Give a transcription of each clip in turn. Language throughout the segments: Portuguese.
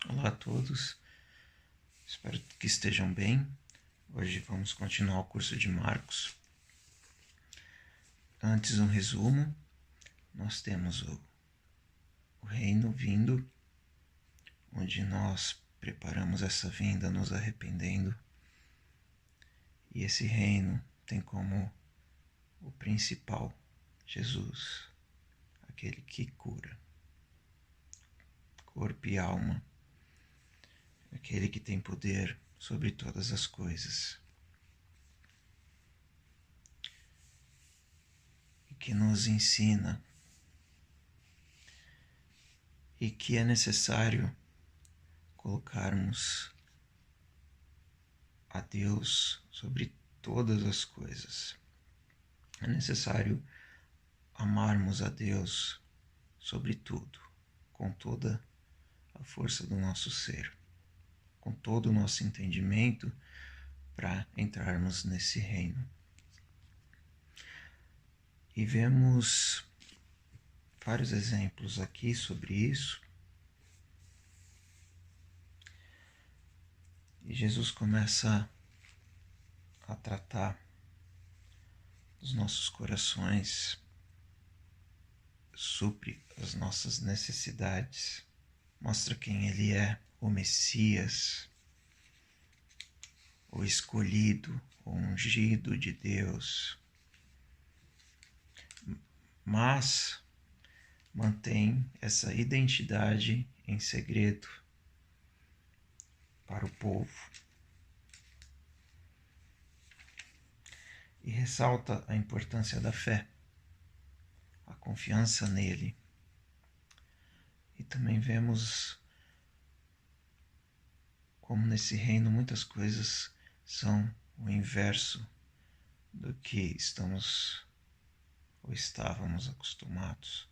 Olá a todos, espero que estejam bem. Hoje vamos continuar o curso de Marcos. Antes, um resumo: nós temos o reino vindo, onde nós preparamos essa vinda nos arrependendo, e esse reino tem como o principal Jesus, aquele que cura corpo e alma, aquele que tem poder sobre todas as coisas e que nos ensina e que é necessário colocarmos a Deus sobre todas as coisas. É necessário amarmos a Deus sobre tudo, com toda a força do nosso ser, com todo o nosso entendimento, para entrarmos nesse reino. E vemos vários exemplos aqui sobre isso. E Jesus começa a tratar dos nossos corações, supre as nossas necessidades, mostra quem Ele é, o Messias, o escolhido, o ungido de Deus, mas mantém essa identidade em segredo para o povo e ressalta a importância da fé, a confiança nele. E também vemos como nesse reino muitas coisas são o inverso do que estamos ou estávamos acostumados.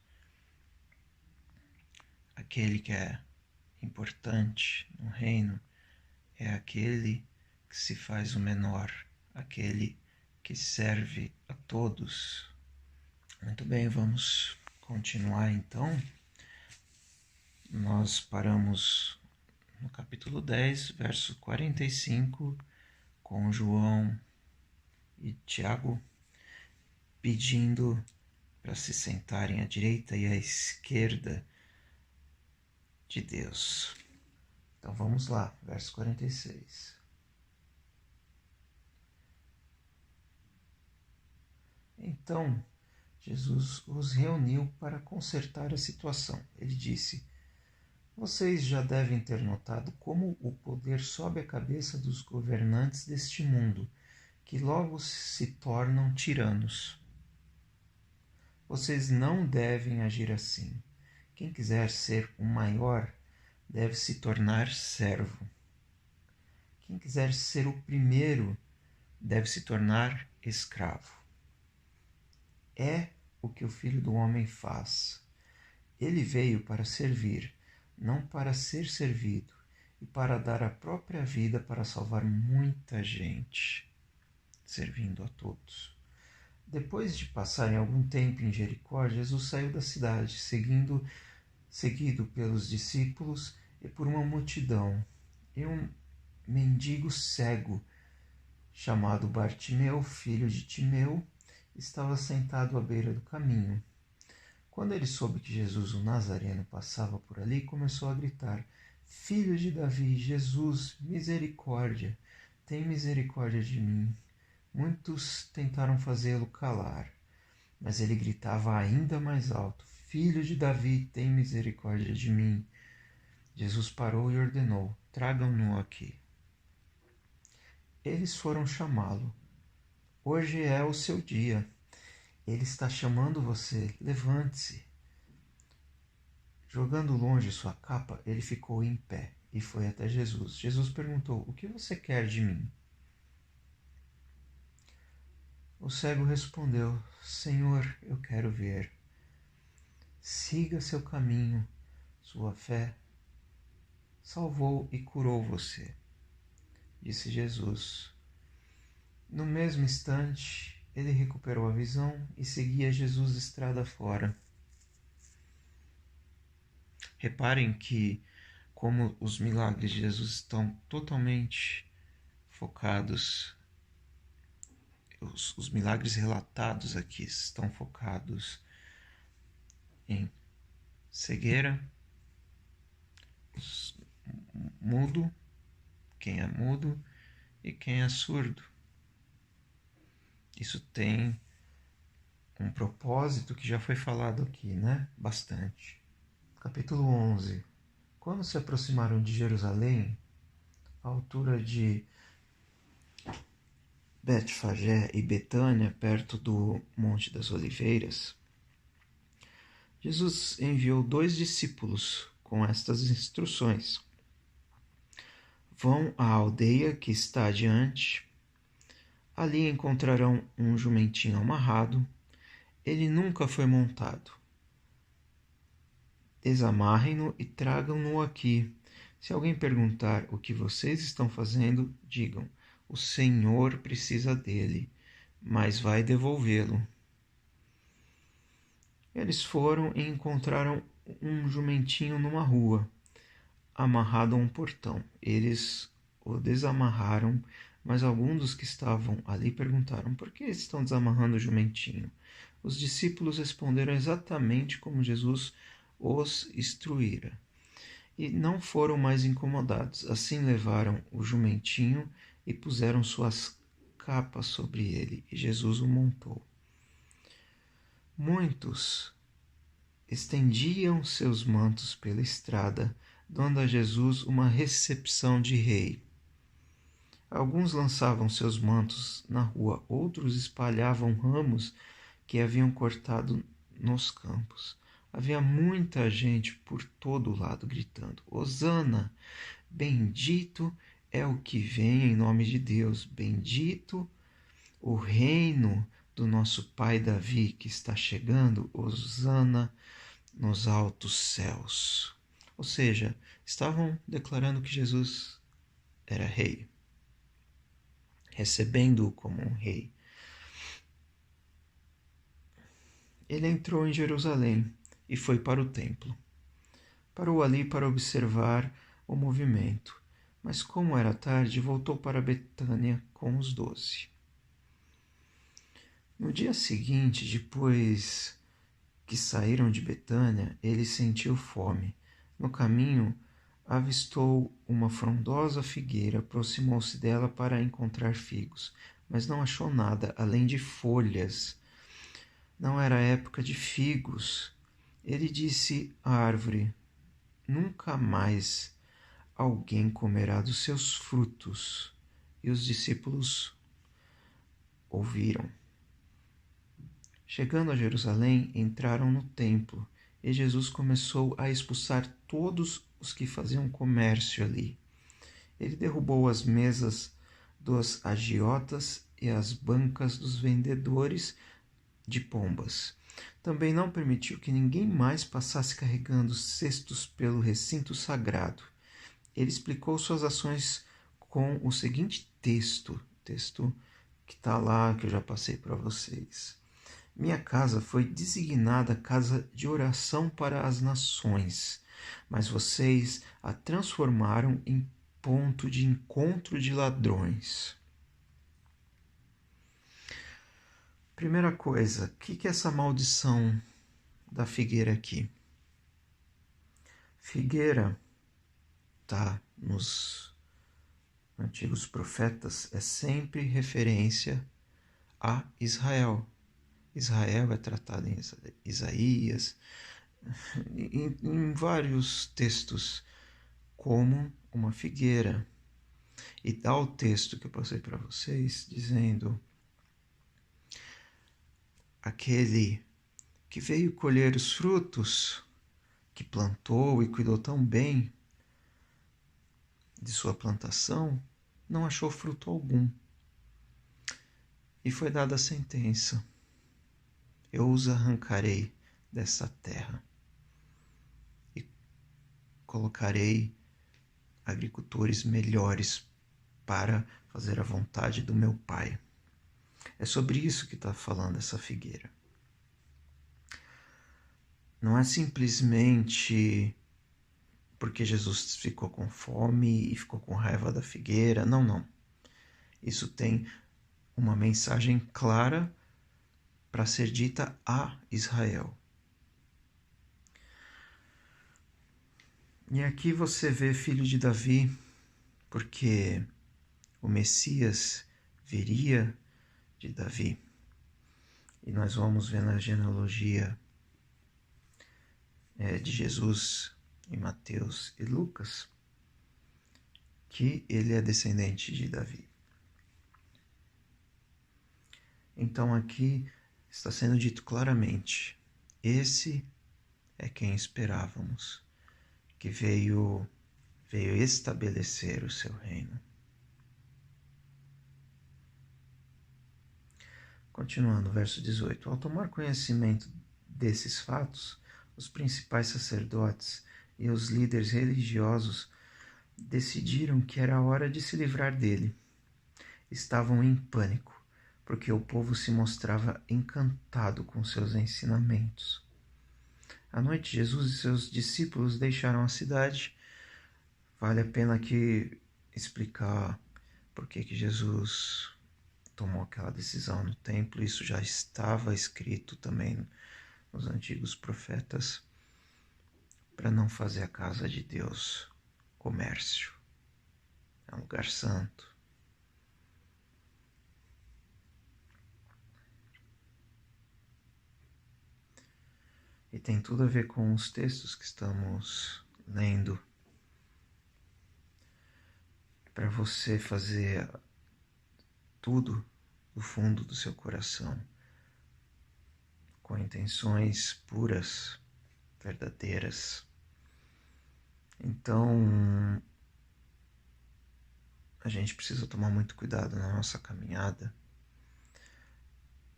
Aquele que é importante no reino é aquele que se faz o menor, aquele que serve a todos. Muito bem, vamos continuar então. Nós paramos no capítulo 10, verso 45, com João e Tiago pedindo para se sentarem à direita e à esquerda de Deus. Então vamos lá, verso 46. Então Jesus os reuniu para consertar a situação. Ele disse: vocês já devem ter notado como o poder sobe a cabeça dos governantes deste mundo, que logo se tornam tiranos. Vocês não devem agir assim. Quem quiser ser o maior deve se tornar servo. Quem quiser ser o primeiro deve se tornar escravo. É o que o Filho do Homem faz. Ele veio para servir, não para ser servido, e para dar a própria vida para salvar muita gente, servindo a todos. Depois de passarem algum tempo em Jericó, Jesus saiu da cidade, seguido pelos discípulos e por uma multidão. E um mendigo cego, chamado Bartimeu, filho de Timeu, estava sentado à beira do caminho. Quando ele soube que Jesus, o Nazareno, passava por ali, começou a gritar: Filho de Davi, Jesus, misericórdia, tem misericórdia de mim. Muitos tentaram fazê-lo calar, mas ele gritava ainda mais alto: Filho de Davi, tem misericórdia de mim. Jesus parou e ordenou: tragam-no aqui. Eles foram chamá-lo. Hoje é o seu dia. Ele está chamando você. Levante-se. Jogando longe sua capa, ele ficou em pé e foi até Jesus. Jesus perguntou: o que você quer de mim? O cego respondeu: Senhor, eu quero ver. Siga seu caminho. Sua fé salvou e curou você, disse Jesus. No mesmo instante, ele recuperou a visão e seguia Jesus estrada fora. Reparem que como os milagres de Jesus estão totalmente focados, os milagres relatados aqui estão focados em cegueira, mudo, quem é mudo e quem é surdo. Isso tem um propósito que já foi falado aqui, né? Bastante. Capítulo 11. Quando se aproximaram de Jerusalém, à altura de Betfagé e Betânia, perto do Monte das Oliveiras, Jesus enviou 2 discípulos com estas instruções. Vão à aldeia que está adiante. Ali encontrarão um jumentinho amarrado. Ele nunca foi montado. Desamarrem-no e tragam-no aqui. Se alguém perguntar o que vocês estão fazendo, digam: o Senhor precisa dele, mas vai devolvê-lo. Eles foram e encontraram um jumentinho numa rua, amarrado a um portão. Eles o desamarraram, mas alguns dos que estavam ali perguntaram: por que estão desamarrando o jumentinho? Os discípulos responderam exatamente como Jesus os instruíra, e não foram mais incomodados. Assim levaram o jumentinho e puseram suas capas sobre ele, e Jesus o montou. Muitos estendiam seus mantos pela estrada, dando a Jesus uma recepção de rei. Alguns lançavam seus mantos na rua, outros espalhavam ramos que haviam cortado nos campos. Havia muita gente por todo lado gritando: Hosana! Bendito é o que vem em nome de Deus, bendito o reino do nosso pai Davi que está chegando, Hosana nos altos céus. Ou seja, estavam declarando que Jesus era rei, recebendo-o como um rei. Ele entrou em Jerusalém e foi para o templo. Parou ali para observar o movimento, mas como era tarde, voltou para Betânia com os 12. No dia seguinte, depois que saíram de Betânia, ele sentiu fome. No caminho, avistou uma frondosa figueira, aproximou-se dela para encontrar figos, mas não achou nada além de folhas. Não era época de figos. Ele disse à árvore: nunca mais alguém comerá dos seus frutos. E os discípulos ouviram. Chegando a Jerusalém, entraram no templo, e Jesus começou a expulsar todos os que faziam comércio ali. Ele derrubou as mesas dos agiotas e as bancas dos vendedores de pombas. Também não permitiu que ninguém mais passasse carregando cestos pelo recinto sagrado. Ele explicou suas ações com o seguinte texto que está lá, que eu já passei para vocês. Minha casa foi designada casa de oração para as nações, mas vocês a transformaram em ponto de encontro de ladrões. Primeira coisa, o que é essa maldição da figueira aqui? Figueira, tá, nos antigos profetas, é sempre referência a Israel. Israel é tratado em Isaías, em vários textos, como uma figueira. E dá o texto que eu passei para vocês, dizendo: aquele que veio colher os frutos, que plantou e cuidou tão bem de sua plantação, não achou fruto algum. E foi dada a sentença: eu os arrancarei dessa terra e colocarei agricultores melhores para fazer a vontade do meu Pai. É sobre isso que está falando essa figueira. Não é simplesmente porque Jesus ficou com fome e ficou com raiva da figueira. Não, não. Isso tem uma mensagem clara para ser dita a Israel. E aqui você vê filho de Davi, porque o Messias viria de Davi. E nós vamos ver na genealogia de Jesus em Mateus e Lucas que ele é descendente de Davi. Então aqui está sendo dito claramente, esse é quem esperávamos, que veio estabelecer o seu reino. Continuando, verso 18. Ao tomar conhecimento desses fatos, os principais sacerdotes e os líderes religiosos decidiram que era hora de se livrar dele. Estavam em pânico, porque o povo se mostrava encantado com seus ensinamentos. À noite, Jesus e seus discípulos deixaram a cidade. Vale a pena aqui explicar por que Jesus tomou aquela decisão no templo. Isso já estava escrito também nos antigos profetas, para não fazer a casa de Deus comércio. É um lugar santo. E tem tudo a ver com os textos que estamos lendo. Para você fazer tudo do fundo do seu coração, com intenções puras, verdadeiras. Então, a gente precisa tomar muito cuidado na nossa caminhada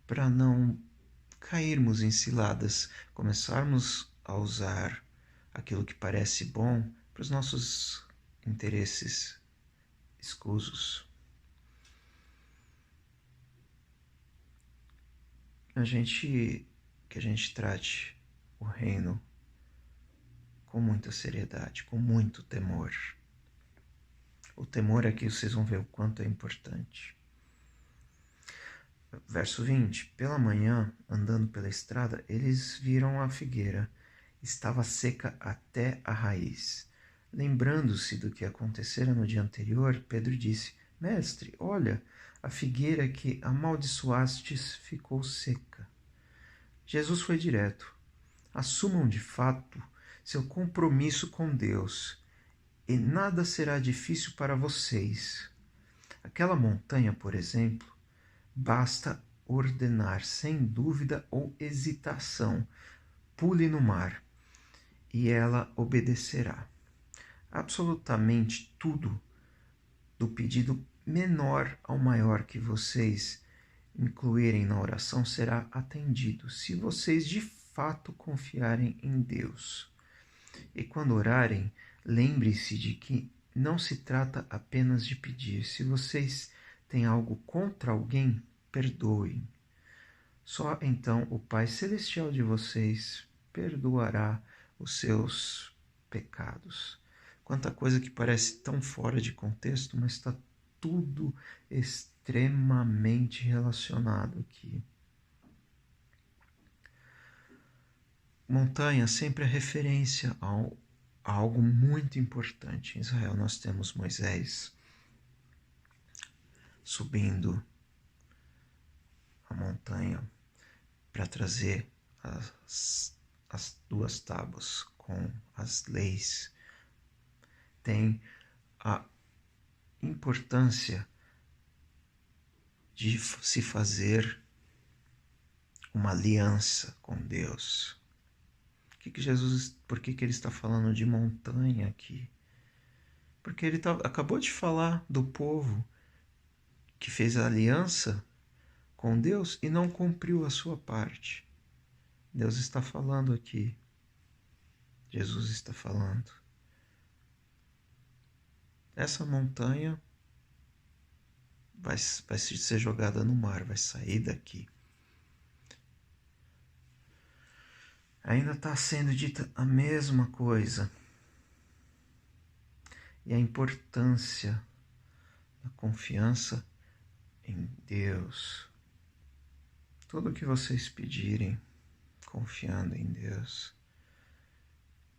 para não cairmos em ciladas, começarmos a usar aquilo que parece bom para os nossos interesses escusos. Que a gente trate o reino com muita seriedade, com muito temor. O temor aqui vocês vão ver o quanto é importante. Verso 20. Pela manhã, andando pela estrada, eles viram a figueira. Estava seca até a raiz. Lembrando-se do que acontecera no dia anterior, Pedro disse: Mestre, olha, a figueira que amaldiçoastes ficou seca. Jesus foi direto. Assumam de fato seu compromisso com Deus, e nada será difícil para vocês. Aquela montanha, por exemplo, basta ordenar sem dúvida ou hesitação: pule no mar, e ela obedecerá. Absolutamente tudo, do pedido menor ao maior que vocês incluírem na oração, será atendido, se vocês de fato confiarem em Deus. E quando orarem, lembre-se de que não se trata apenas de pedir. Se vocês têm algo contra alguém, perdoem. Só então o Pai Celestial de vocês perdoará os seus pecados. Quanta coisa que parece tão fora de contexto, mas está tudo extremamente relacionado aqui. Montanha sempre é referência a algo muito importante. Em Israel nós temos Moisés subindo a montanha para trazer as duas tábuas com as leis. Tem a importância de se fazer uma aliança com Deus. Por que ele está falando de montanha aqui? Porque ele acabou de falar do povo que fez a aliança com Deus e não cumpriu a sua parte. Deus está falando aqui. Jesus está falando. Essa montanha vai ser jogada no mar, vai sair daqui. Ainda está sendo dita a mesma coisa. e a importância da confiança em Deus. Tudo o que vocês pedirem, confiando em Deus,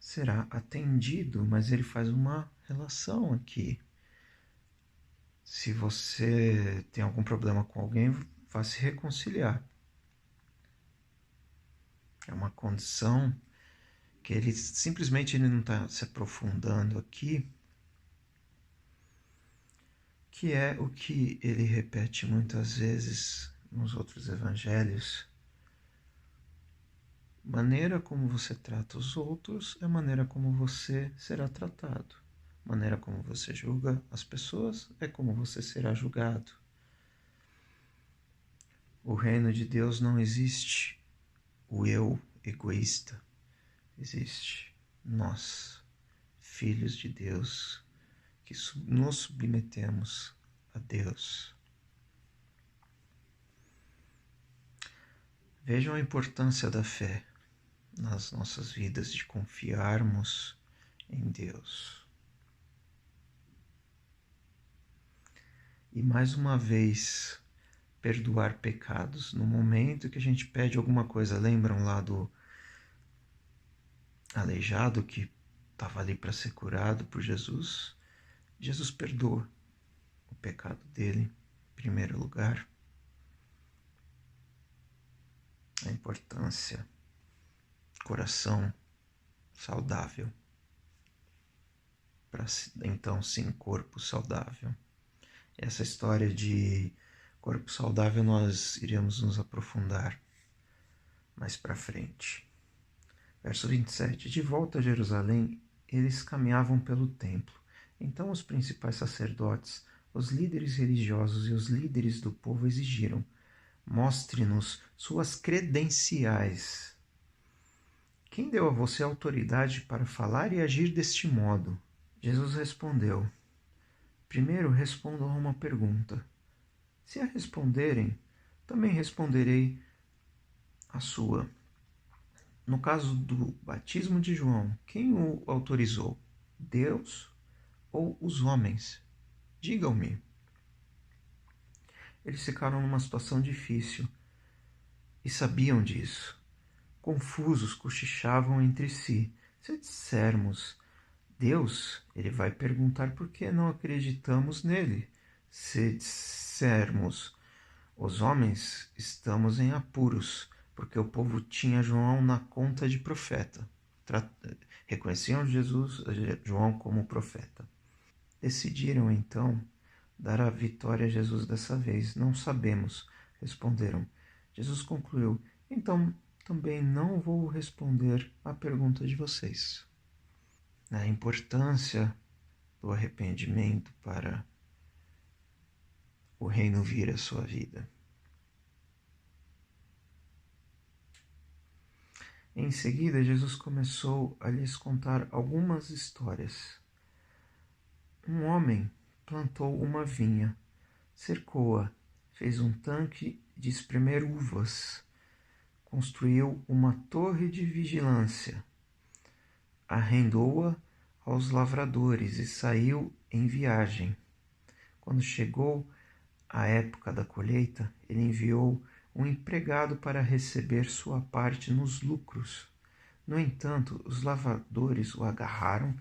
será atendido, mas ele faz uma relação aqui. Se você tem algum problema com alguém, vá se reconciliar. É uma condição que ele simplesmente não está se aprofundando aqui, que é o que ele repete muitas vezes nos outros evangelhos. Maneira como você trata os outros é a maneira como você será tratado. Maneira como você julga as pessoas é como você será julgado. O reino de Deus não existe o eu egoísta. Existe nós, filhos de Deus, que nos submetemos a Deus. Vejam a importância da fé nas nossas vidas, de confiarmos em Deus. E mais uma vez, perdoar pecados. No momento que a gente pede alguma coisa, lembram lá do aleijado que estava ali para ser curado por Jesus? Jesus perdoa o pecado dele, em primeiro lugar. A importância, coração saudável, para então sim, corpo saudável. Essa história de corpo saudável nós iremos nos aprofundar mais para frente. Verso 27. De volta a Jerusalém, eles caminhavam pelo templo. Então os principais sacerdotes, os líderes religiosos e os líderes do povo exigiram: mostre-nos suas credenciais. Quem deu a você autoridade para falar e agir deste modo? Jesus respondeu: primeiro respondam a uma pergunta. Se a responderem, também responderei a sua. No caso do batismo de João, quem o autorizou? Deus ou os homens? Digam-me. Eles ficaram numa situação difícil e sabiam disso. Confusos, cochichavam entre si. Se dissermos Deus, ele vai perguntar por que não acreditamos nele. Se dissermos os homens, estamos em apuros, porque o povo tinha João na conta de profeta. Reconheciam João como profeta. Decidiram então dar a vitória a Jesus dessa vez. Não sabemos, responderam. Jesus concluiu: então também não vou responder à pergunta de vocês. A importância do arrependimento para o reino vir à sua vida. Em seguida, Jesus começou a lhes contar algumas histórias. Um homem plantou uma vinha, cercou-a, fez um tanque de espremer uvas, construiu uma torre de vigilância, arrendou-a aos lavradores e saiu em viagem. Quando chegou a época da colheita, ele enviou um empregado para receber sua parte nos lucros. No entanto, os lavradores o agarraram,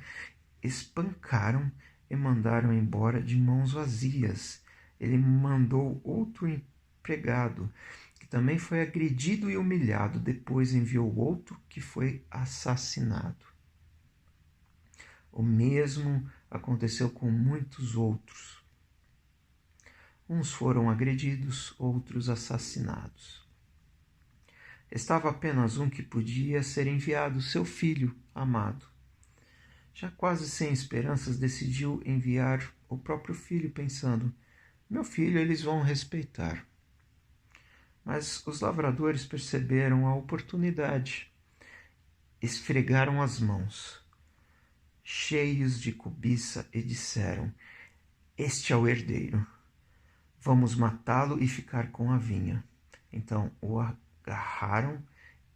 espancaram e mandaram embora de mãos vazias. Ele mandou outro empregado, que também foi agredido e humilhado. Depois enviou outro que foi assassinado. O mesmo aconteceu com muitos outros. Uns foram agredidos, outros assassinados. Estava apenas um que podia ser enviado, seu filho amado. Já quase sem esperanças, decidiu enviar o próprio filho, pensando: meu filho eles vão respeitar. Mas os lavradores perceberam a oportunidade, esfregaram as mãos, cheios de cobiça, e disseram: este é o herdeiro. Vamos matá-lo e ficar com a vinha. Então o agarraram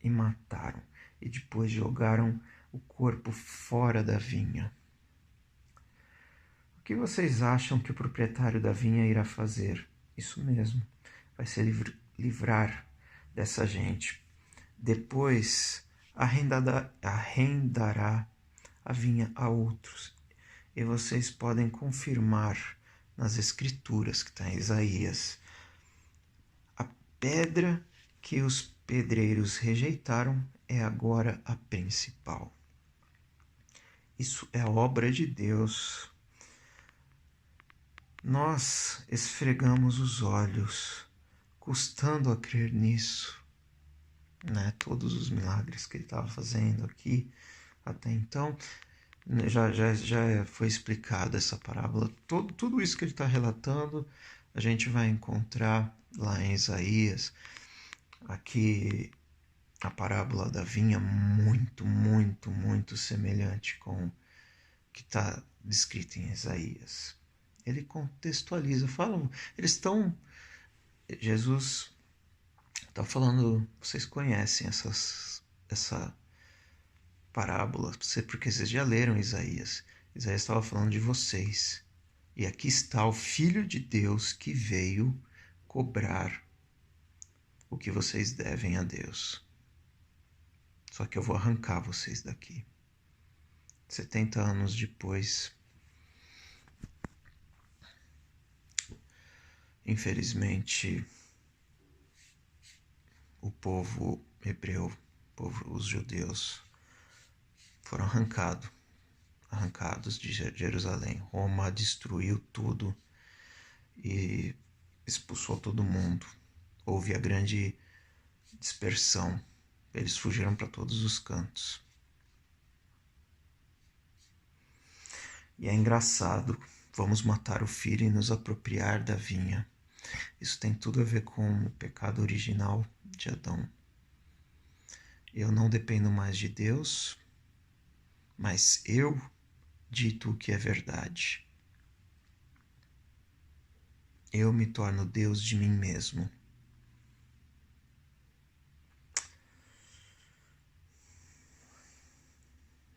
e mataram, e depois jogaram o corpo fora da vinha. O que vocês acham que o proprietário da vinha irá fazer? Isso mesmo, vai se livrar dessa gente. Depois arrendará a vinha a outros. E vocês podem confirmar nas Escrituras, que está em Isaías, a pedra que os pedreiros rejeitaram é agora a principal. Isso é obra de Deus. Nós esfregamos os olhos, custando a crer nisso, né? Todos os milagres que ele estava fazendo aqui até então, já foi explicada essa parábola. Tudo isso que ele está relatando, a gente vai encontrar lá em Isaías. Aqui a parábola da vinha muito, muito, muito semelhante com o que está descrito em Isaías. Ele contextualiza, Jesus está falando, vocês conhecem essa parábola, porque vocês já leram Isaías. Isaías estava falando de vocês. E aqui está o Filho de Deus que veio cobrar o que vocês devem a Deus. Só que eu vou arrancar vocês daqui. 70 anos depois, infelizmente, o povo hebreu, os judeus, foram arrancados de Jerusalém. Roma destruiu tudo e expulsou todo mundo. Houve a grande dispersão. Eles fugiram para todos os cantos. E é engraçado, vamos matar o filho e nos apropriar da vinha. Isso tem tudo a ver com o pecado original de Adão. Eu não dependo mais de Deus, mas eu dito o que é verdade. Eu me torno Deus de mim mesmo.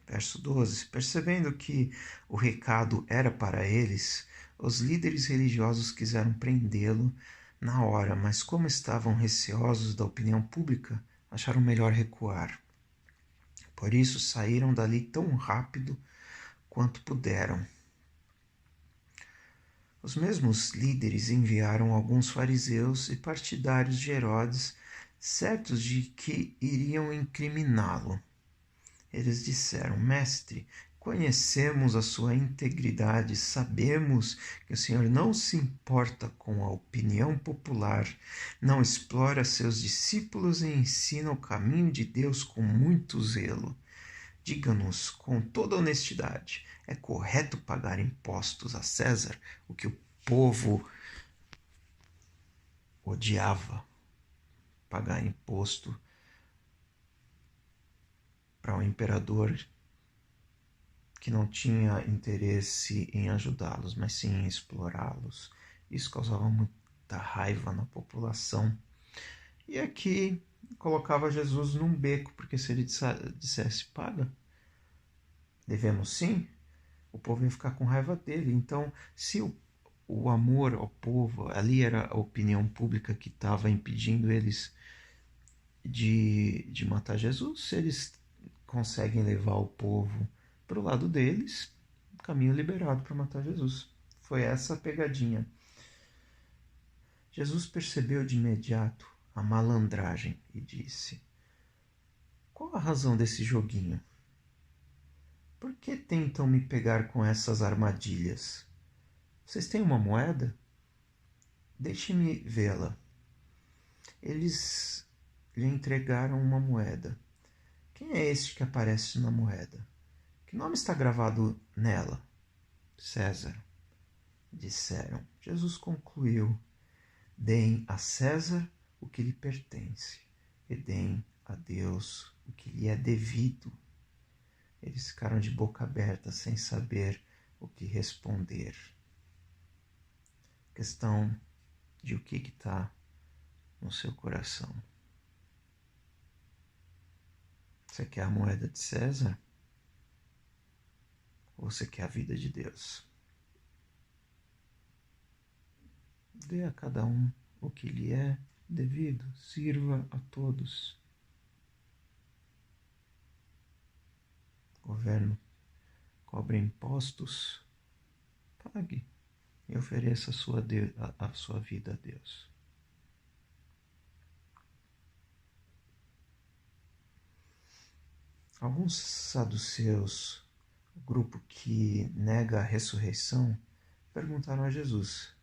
Verso 12. Percebendo que o recado era para eles, os líderes religiosos quiseram prendê-lo na hora, mas como estavam receosos da opinião pública, acharam melhor recuar. Por isso saíram dali tão rápido quanto puderam. Os mesmos líderes enviaram alguns fariseus e partidários de Herodes, certos de que iriam incriminá-lo. Eles disseram: Mestre, conhecemos a sua integridade, sabemos que o Senhor não se importa com a opinião popular, não explora seus discípulos e ensina o caminho de Deus com muito zelo. Diga-nos com toda honestidade, é correto pagar impostos a César, o que o povo odiava, pagar imposto para um imperador que não tinha interesse em ajudá-los, mas sim em explorá-los. Isso causava muita raiva na população. E aqui colocava Jesus num beco, porque se ele dissesse paga, devemos sim, o povo ia ficar com raiva dele. Então, se o amor ao povo, ali era a opinião pública que estava impedindo eles de matar Jesus, se eles conseguem levar o povo para o lado deles, caminho liberado para matar Jesus. Foi essa a pegadinha. Jesus percebeu de imediato a malandragem e disse: qual a razão desse joguinho? Por que tentam me pegar com essas armadilhas? Vocês têm uma moeda? Deixe-me vê-la. Eles lhe entregaram uma moeda. Quem é este que aparece na moeda? Que nome está gravado nela? César. Disseram. Jesus concluiu: deem a César o que lhe pertence e deem a Deus o que lhe é devido. Eles ficaram de boca aberta sem saber o que responder. Questão de o que está no seu coração. Você quer a moeda de César? Ou você quer a vida de Deus? Dê a cada um o que lhe é devido, sirva a todos. O governo cobra impostos, pague e ofereça a sua vida a Deus. Alguns saduceus, o grupo que nega a ressurreição, perguntaram a Jesus: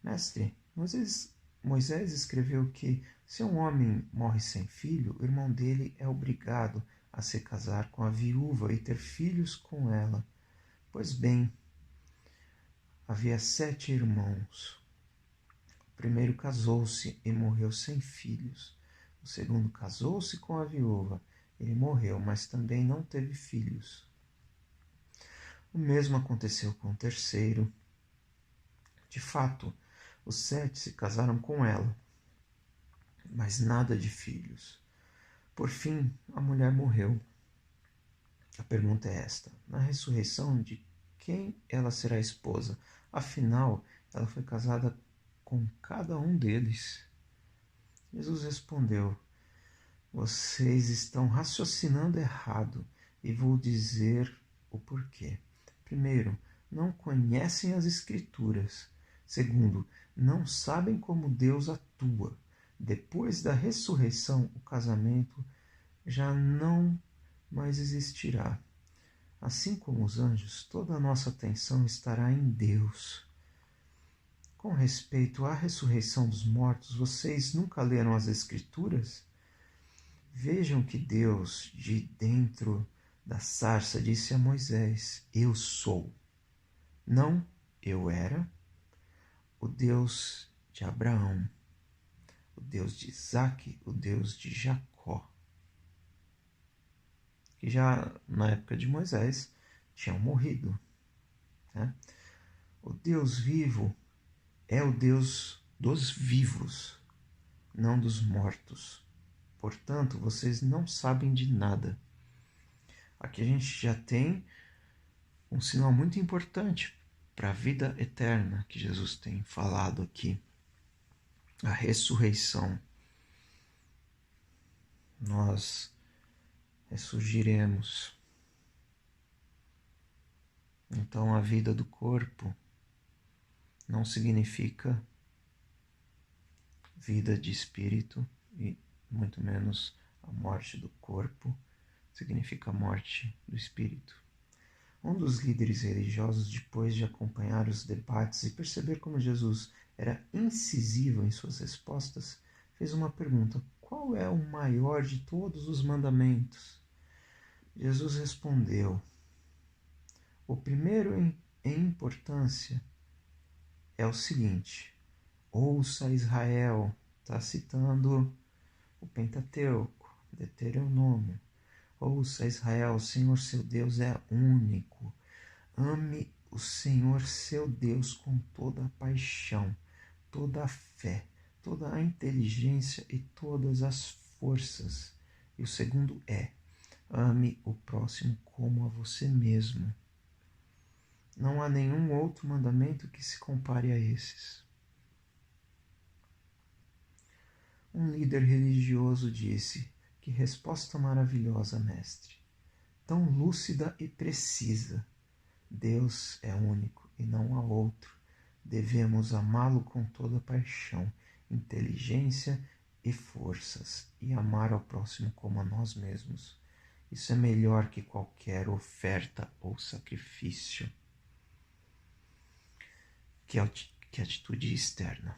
Mestre, Moisés escreveu que se um homem morre sem filho, o irmão dele é obrigado a se casar com a viúva e ter filhos com ela. Pois bem, havia 7 irmãos. O primeiro casou-se e morreu sem filhos. O segundo casou-se com a viúva. Ele morreu, mas também não teve filhos. O mesmo aconteceu com o terceiro. De fato, os 7 se casaram com ela, mas nada de filhos. Por fim, a mulher morreu. A pergunta é esta: na ressurreição, de quem ela será esposa? Afinal, ela foi casada com cada um deles. Jesus respondeu: Vocês estão raciocinando errado e vou dizer o porquê. Primeiro, não conhecem as Escrituras. Segundo, não sabem como Deus atua. Depois da ressurreição, o casamento já não mais existirá. Assim como os anjos, toda a nossa atenção estará em Deus. Com respeito à ressurreição dos mortos, vocês nunca leram as Escrituras? Vejam que Deus, de dentro da sarça, disse a Moisés: Eu sou. Não eu era, o Deus de Abraão, o Deus de Isaque, o Deus de Jacó. Que já na época de Moisés tinham morrido. Né? O Deus vivo é o Deus dos vivos, não dos mortos. Portanto, vocês não sabem de nada. Aqui a gente já tem um sinal muito importante para a vida eterna que Jesus tem falado aqui. A ressurreição. Nós ressurgiremos. Então a vida do corpo não significa vida de espírito e muito menos a morte do corpo significa a morte do espírito. Um dos líderes religiosos, depois de acompanhar os debates e perceber como Jesus era incisivo em suas respostas, fez uma pergunta: qual é o maior de todos os mandamentos? Jesus respondeu: o primeiro em importância é o seguinte: ouça Israel, está citando o Pentateuco, Deuteronômio. Ouça Israel, o Senhor seu Deus é único. Ame o Senhor seu Deus com toda a paixão, toda a fé, toda a inteligência e todas as forças. E o segundo é: ame o próximo como a você mesmo. Não há nenhum outro mandamento que se compare a esses. Um líder religioso disse: que resposta maravilhosa, mestre! Tão lúcida e precisa. Deus é único e não há outro. Devemos amá-lo com toda paixão, inteligência e forças, e amar ao próximo como a nós mesmos. Isso é melhor que qualquer oferta ou sacrifício. Que atitude externa.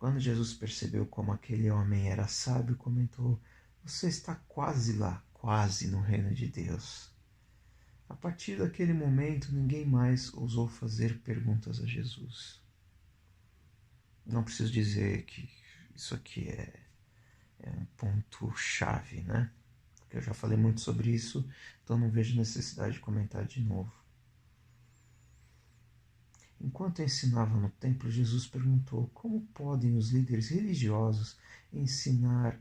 Quando Jesus percebeu como aquele homem era sábio, comentou: você está quase lá, quase no reino de Deus. A partir daquele momento, ninguém mais ousou fazer perguntas a Jesus. Não preciso dizer que isso aqui é um ponto-chave, né? Porque eu já falei muito sobre isso, então não vejo necessidade de comentar de novo. Enquanto ensinava no templo, Jesus perguntou: como podem os líderes religiosos ensinar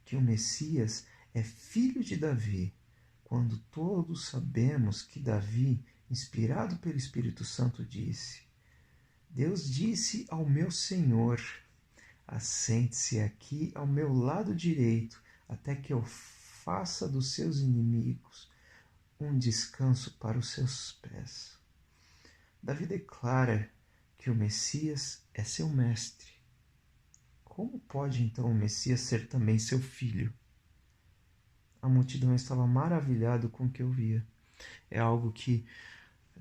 que o Messias é filho de Davi, quando todos sabemos que Davi inspirado pelo Espírito Santo, disse: Deus disse ao meu Senhor: assente-se aqui ao meu lado direito, até que eu faça dos seus inimigos um descanso para os seus pés. Davi declara que o Messias é seu mestre. Como pode então o Messias ser também seu filho? A multidão estava maravilhada com o que ouvia. É algo que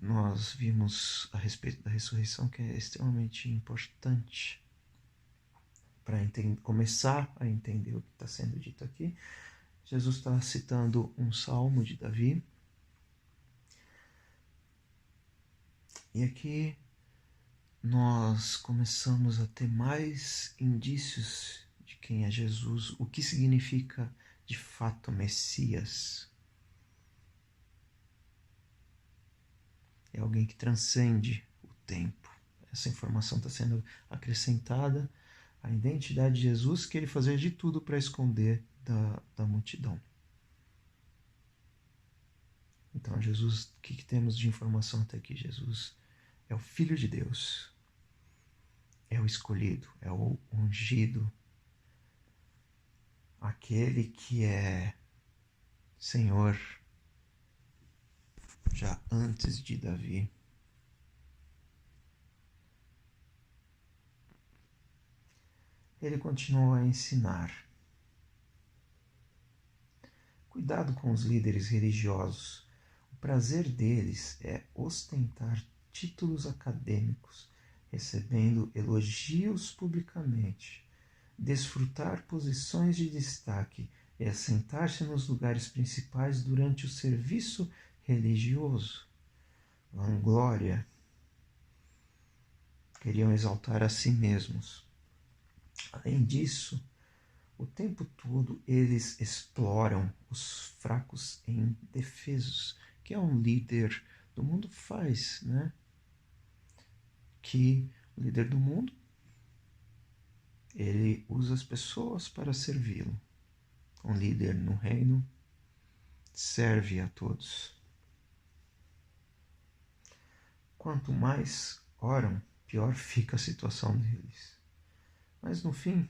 nós vimos a respeito da ressurreição que é extremamente importante para começar a entender o que está sendo dito aqui. Jesus está citando um salmo de Davi. E aqui nós começamos a ter mais indícios de quem é Jesus, o que significa de fato Messias. É alguém que transcende o tempo. Essa informação está sendo acrescentada à identidade de Jesus, que ele fazia de tudo para esconder da multidão. Então, Jesus, o que temos de informação até aqui? Jesus é o Filho de Deus, é o escolhido, é o ungido, aquele que é Senhor já antes de Davi. Ele continuou a ensinar. Cuidado com os líderes religiosos. O prazer deles é ostentar títulos acadêmicos, recebendo elogios publicamente, desfrutar posições de destaque e assentar-se nos lugares principais durante o serviço religioso. Vanglória. Queriam exaltar a si mesmos. Além disso, o tempo todo eles exploram os fracos e indefesos, que é um líder do mundo faz, né? Que o líder do mundo, ele usa as pessoas para servi-lo. Um líder no reino serve a todos. Quanto mais oram, pior fica a situação deles. Mas no fim,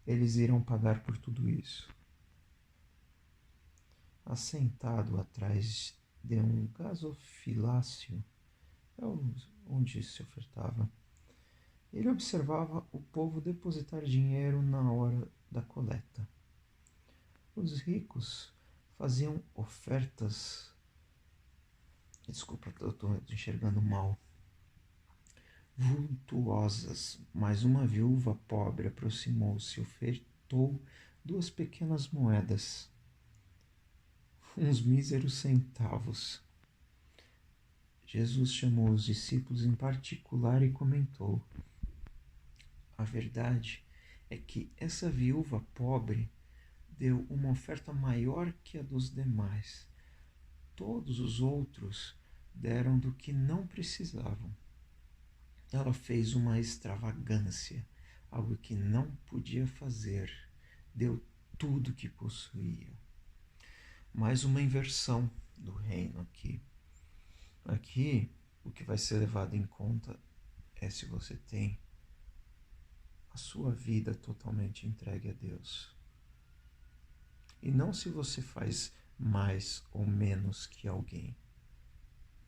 eles irão pagar por tudo isso. Assentado atrás de um gasofilácio, é onde se ofertava, ele observava o povo depositar dinheiro na hora da coleta. Os ricos faziam ofertas. Desculpa, eu estou enxergando mal. Vultuosas, mas uma viúva pobre aproximou-se e ofertou 2 pequenas moedas, uns míseros centavos. Jesus chamou os discípulos em particular e comentou: a verdade é que essa viúva pobre deu uma oferta maior que a dos demais. Todos os outros deram do que não precisavam. Ela fez uma extravagância, algo que não podia fazer. Deu tudo que possuía. Mais uma inversão do reino aqui. Aqui, o que vai ser levado em conta é se você tem a sua vida totalmente entregue a Deus. E não se você faz mais ou menos que alguém.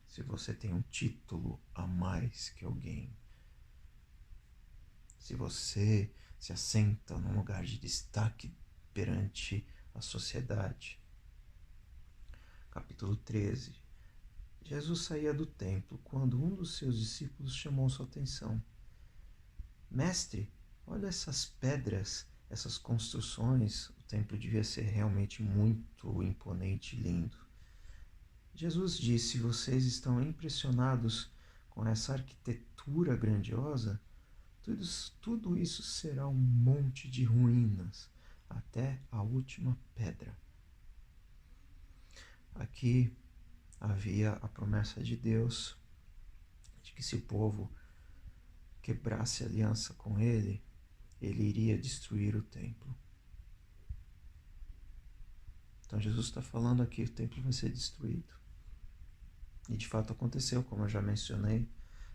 Se você tem um título a mais que alguém. Se você se assenta num lugar de destaque perante a sociedade. Capítulo 13. Jesus saía do templo quando um dos seus discípulos chamou sua atenção. Mestre, olha essas pedras, essas construções. O templo devia ser realmente muito imponente e lindo. Jesus disse: vocês estão impressionados com essa arquitetura grandiosa? Tudo isso será um monte de ruínas, até a última pedra. Aqui havia a promessa de Deus de que se o povo quebrasse aliança com ele, ele iria destruir o templo. Então Jesus está falando aqui, o templo vai ser destruído. E de fato aconteceu, como eu já mencionei,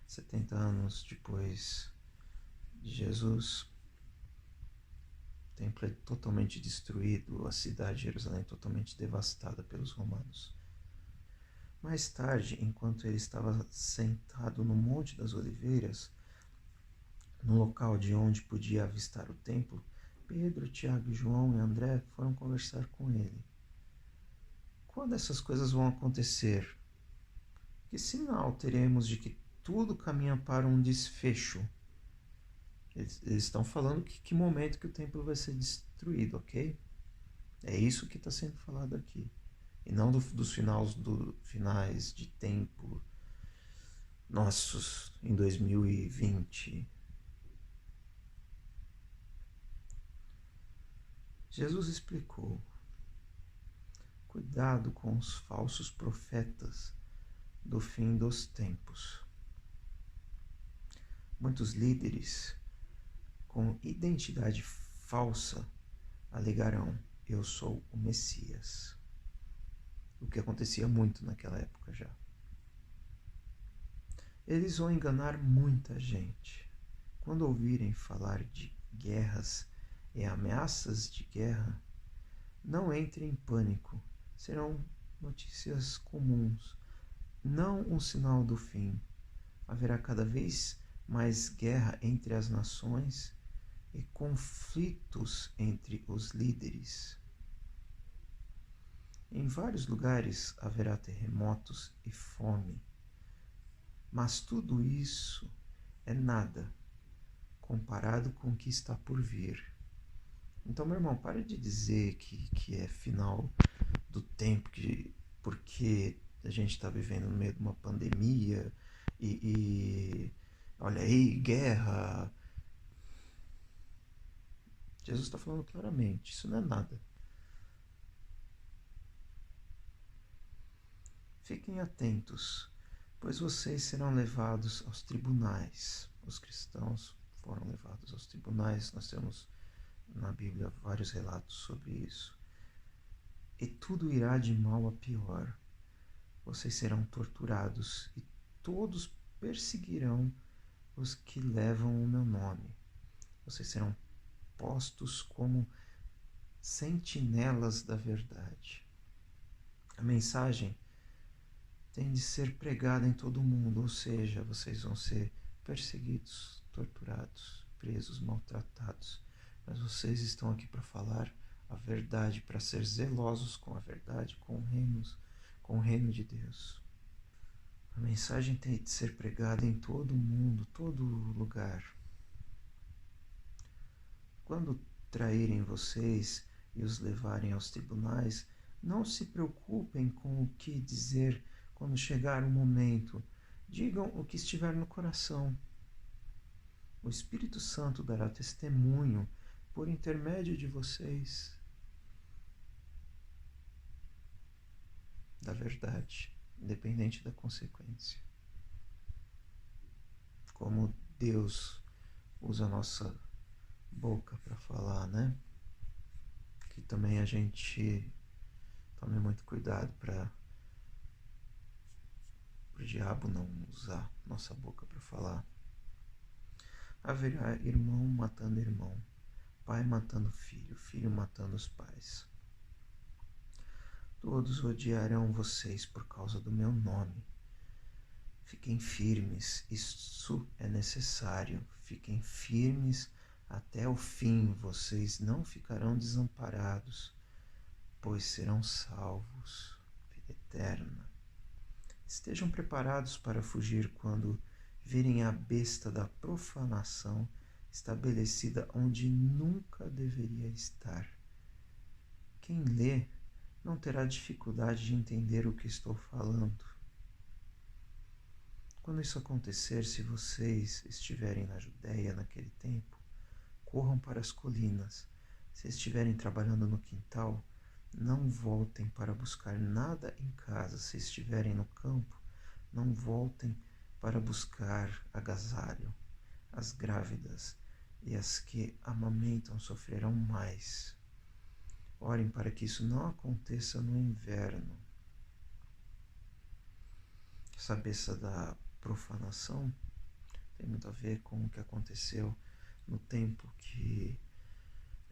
70 anos depois de Jesus, o templo é totalmente destruído, a cidade de Jerusalém é totalmente devastada pelos romanos. Mais tarde, enquanto ele estava sentado no Monte das Oliveiras, no local de onde podia avistar o templo, Pedro, Tiago, João e André foram conversar com ele. Quando essas coisas vão acontecer? Que sinal teremos de que tudo caminha para um desfecho? Eles estão falando que momento que o templo vai ser destruído, ok? É isso que está sendo falado aqui. E não dos finais de tempo nossos em 2020. Jesus explicou: cuidado com os falsos profetas do fim dos tempos. Muitos líderes com identidade falsa alegarão: eu sou o Messias. O que acontecia muito naquela época já. Eles vão enganar muita gente. Quando ouvirem falar de guerras e ameaças de guerra, não entrem em pânico. Serão notícias comuns, não um sinal do fim. Haverá cada vez mais guerra entre as nações e conflitos entre os líderes. Em vários lugares haverá terremotos e fome. Mas tudo isso é nada comparado com o que está por vir. Então, meu irmão, pare de dizer que é final do tempo, porque a gente está vivendo no meio de uma pandemia e olha aí, guerra. Jesus está falando claramente, isso não é nada. Fiquem atentos, pois vocês serão levados aos tribunais. Os cristãos foram levados aos tribunais, nós temos na Bíblia vários relatos sobre isso. E tudo irá de mal a pior. Vocês serão torturados e todos perseguirão os que levam o meu nome. Vocês serão postos como sentinelas da verdade. A mensagem tem de ser pregada em todo o mundo, ou seja, vocês vão ser perseguidos, torturados, presos, maltratados. Mas vocês estão aqui para falar a verdade, para ser zelosos com a verdade, com o reino de Deus. A mensagem tem de ser pregada em todo o mundo, todo lugar. Quando traírem vocês e os levarem aos tribunais, não se preocupem com o que dizer quando chegar o momento. Digam o que estiver no coração. O Espírito Santo dará testemunho por intermédio de vocês da verdade, independente da consequência. Como Deus usa a nossa boca para falar, né? Que também a gente tome muito cuidado para o diabo não usar nossa boca para falar. Haverá irmão matando irmão, pai matando filho, filho matando os pais. Todos odiarão vocês por causa do meu nome. Fiquem firmes, isso é necessário. Fiquem firmes até o fim. Vocês não ficarão desamparados, pois serão salvos. Vida eterna. Estejam preparados para fugir quando virem a besta da profanação estabelecida onde nunca deveria estar. Quem lê não terá dificuldade de entender o que estou falando. Quando isso acontecer, se vocês estiverem na Judéia naquele tempo, corram para as colinas. Se estiverem trabalhando no quintal, não voltem para buscar nada em casa. Se estiverem no campo, não voltem para buscar agasalho. As grávidas e as que amamentam sofrerão mais. Orem para que isso não aconteça no inverno. essa besta da profanação tem muito a ver com o que aconteceu no tempo que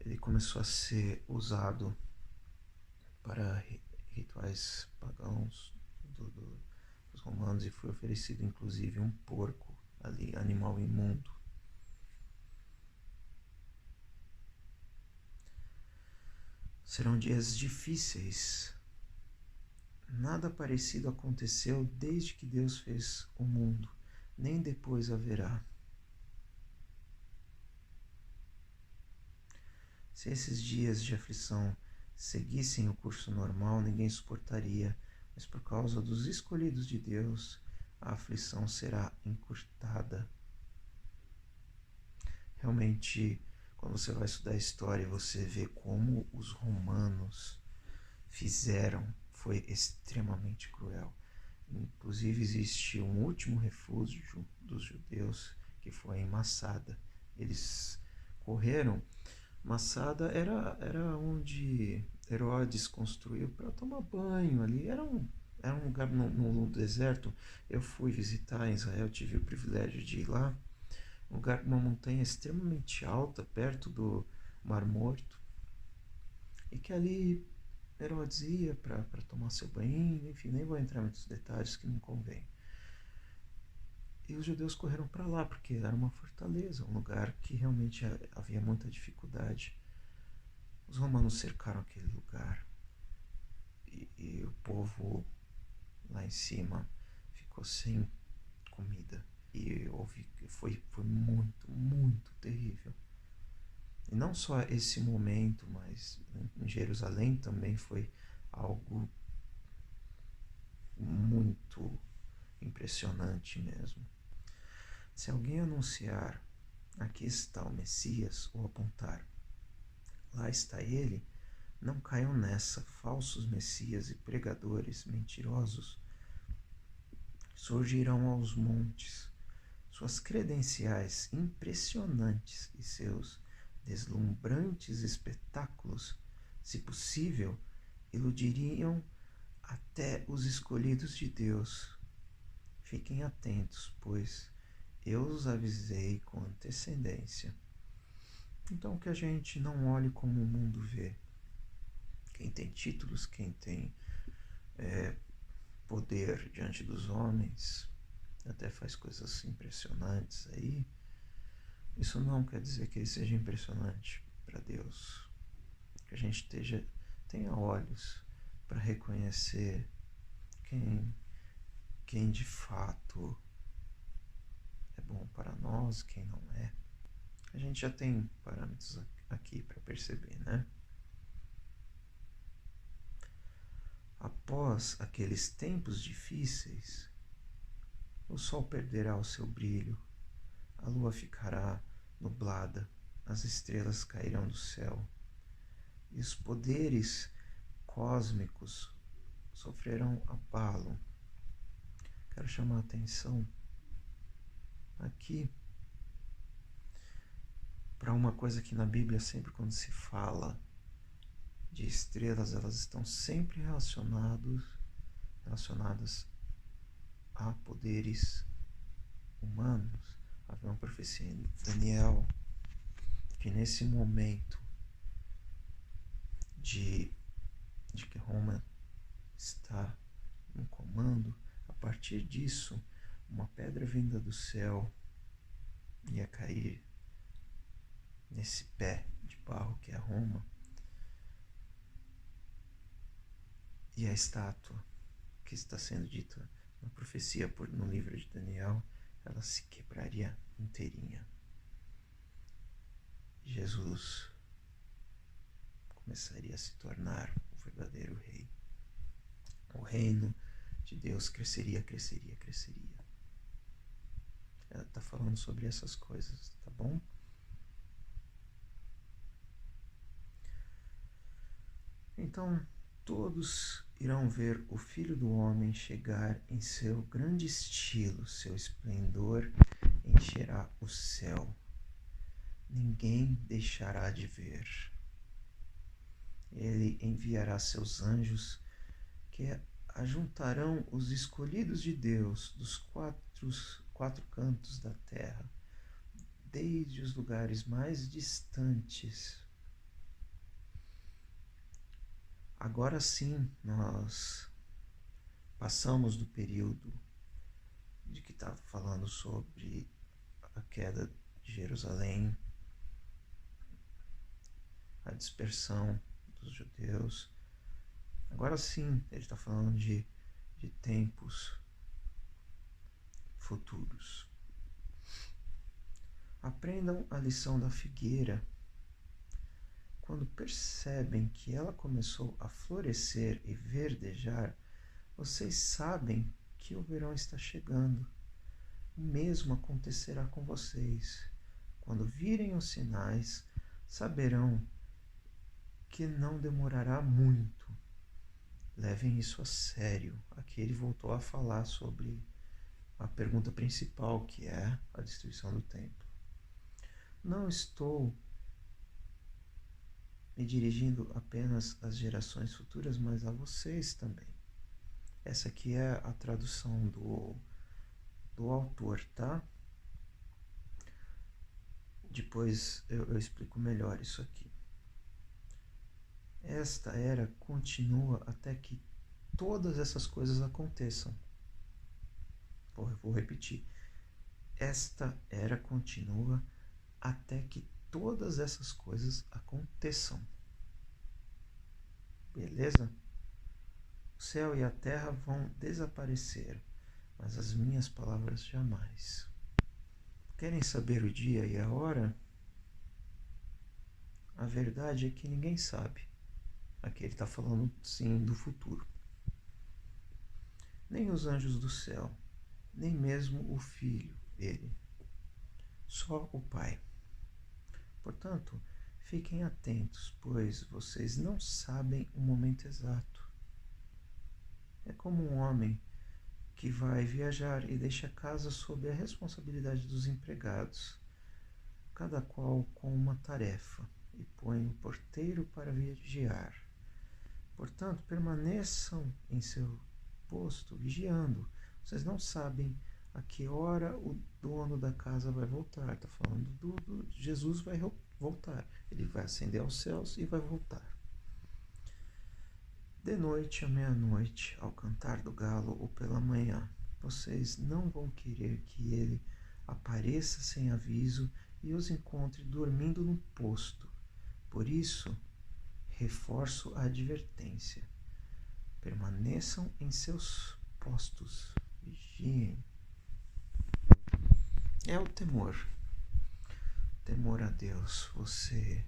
ele começou a ser usado para rituais pagãos dos romanos, e foi oferecido inclusive um porco ali, animal imundo. Serão dias difíceis. Nada parecido aconteceu desde que Deus fez o mundo, nem depois haverá. Se esses dias de aflição seguissem o curso normal, ninguém suportaria, mas por causa dos escolhidos de Deus, a aflição será encurtada. Realmente, quando você vai estudar a história, você vê como os romanos fizeram, foi extremamente cruel. Inclusive, existe um último refúgio dos judeus, que foi em Massada. Eles correram. Massada era onde Herodes construiu para tomar banho ali. Era um lugar no deserto. Eu fui visitar em Israel, tive o privilégio de ir lá. Um lugar, uma montanha extremamente alta, perto do Mar Morto. E que ali Herodes ia para tomar seu banho, enfim, nem vou entrar em muitos detalhes que não convém. E os judeus correram para lá, porque era uma fortaleza, um lugar que realmente havia muita dificuldade. Os romanos cercaram aquele lugar e o povo lá em cima ficou sem comida. E foi muito, muito terrível. E não só esse momento, mas em Jerusalém também foi algo muito impressionante mesmo. Se alguém anunciar, aqui está o Messias, ou apontar, lá está ele, não caiam nessa. Falsos messias e pregadores mentirosos surgirão aos montes. Suas credenciais impressionantes e seus deslumbrantes espetáculos, se possível, iludiriam até os escolhidos de Deus. Fiquem atentos, pois eu os avisei com antecedência. Então, que a gente não olhe como o mundo vê. Quem tem títulos, quem tem poder diante dos homens, até faz coisas impressionantes aí. Isso não quer dizer que ele seja impressionante para Deus. Que a gente tenha olhos para reconhecer quem de fato é bom para nós, quem não é. A gente já tem parâmetros aqui para perceber, né? Após aqueles tempos difíceis, o sol perderá o seu brilho, a lua ficará nublada, as estrelas cairão do céu, e os poderes cósmicos sofrerão abalo. Quero chamar a atenção aqui para uma coisa que na Bíblia, sempre quando se fala de estrelas, elas estão sempre relacionadas a poderes humanos. Havia uma profecia em Daniel que nesse momento de que Roma está no comando, a partir disso, uma pedra vinda do céu ia cair nesse pé de barro que é Roma, e a estátua que está sendo dita na profecia no livro de Daniel, ela se quebraria inteirinha. Jesus começaria a se tornar o verdadeiro rei. O reino de Deus cresceria. Ela está falando sobre essas coisas, tá bom? Então, todos irão ver o Filho do Homem chegar em seu grande estilo, seu esplendor encherá o céu. Ninguém deixará de ver. Ele enviará seus anjos que ajuntarão os escolhidos de Deus dos quatro cantos da terra, desde os lugares mais distantes. Agora sim, nós passamos do período de que estava falando sobre a queda de Jerusalém, a dispersão dos judeus. Agora sim, ele está falando de tempos futuros. Aprendam a lição da figueira. Quando percebem que ela começou a florescer e verdejar, vocês sabem que o verão está chegando. O mesmo acontecerá com vocês. Quando virem os sinais, saberão que não demorará muito. Levem isso a sério. Aqui ele voltou a falar sobre a pergunta principal, que é a destruição do templo. Não estou me dirigindo apenas às gerações futuras, mas a vocês também. Essa aqui é a tradução do autor, tá? Depois eu explico melhor isso aqui. Esta era continua até que todas essas coisas aconteçam. Vou repetir. Esta era continua até que todas essas coisas aconteçam. Beleza? O céu e a terra vão desaparecer, mas as minhas palavras jamais. Querem saber o dia e a hora? A verdade é que ninguém sabe. Aqui ele está falando, sim, do futuro. Nem os anjos do céu, nem mesmo o Filho, ele. Só o Pai. Portanto, fiquem atentos, pois vocês não sabem o momento exato. É como um homem que vai viajar e deixa a casa sob a responsabilidade dos empregados, cada qual com uma tarefa, e põe o porteiro para vigiar. Portanto, permaneçam em seu posto, vigiando. Vocês não sabem a que hora o dono da casa vai voltar. Está falando Jesus vai voltar. Ele vai ascender aos céus e vai voltar. De noite à meia-noite, ao cantar do galo ou pela manhã, vocês não vão querer que ele apareça sem aviso e os encontre dormindo no posto. Por isso, reforço a advertência. Permaneçam em seus postos. Vigiem. É o temor. Temor a Deus. Você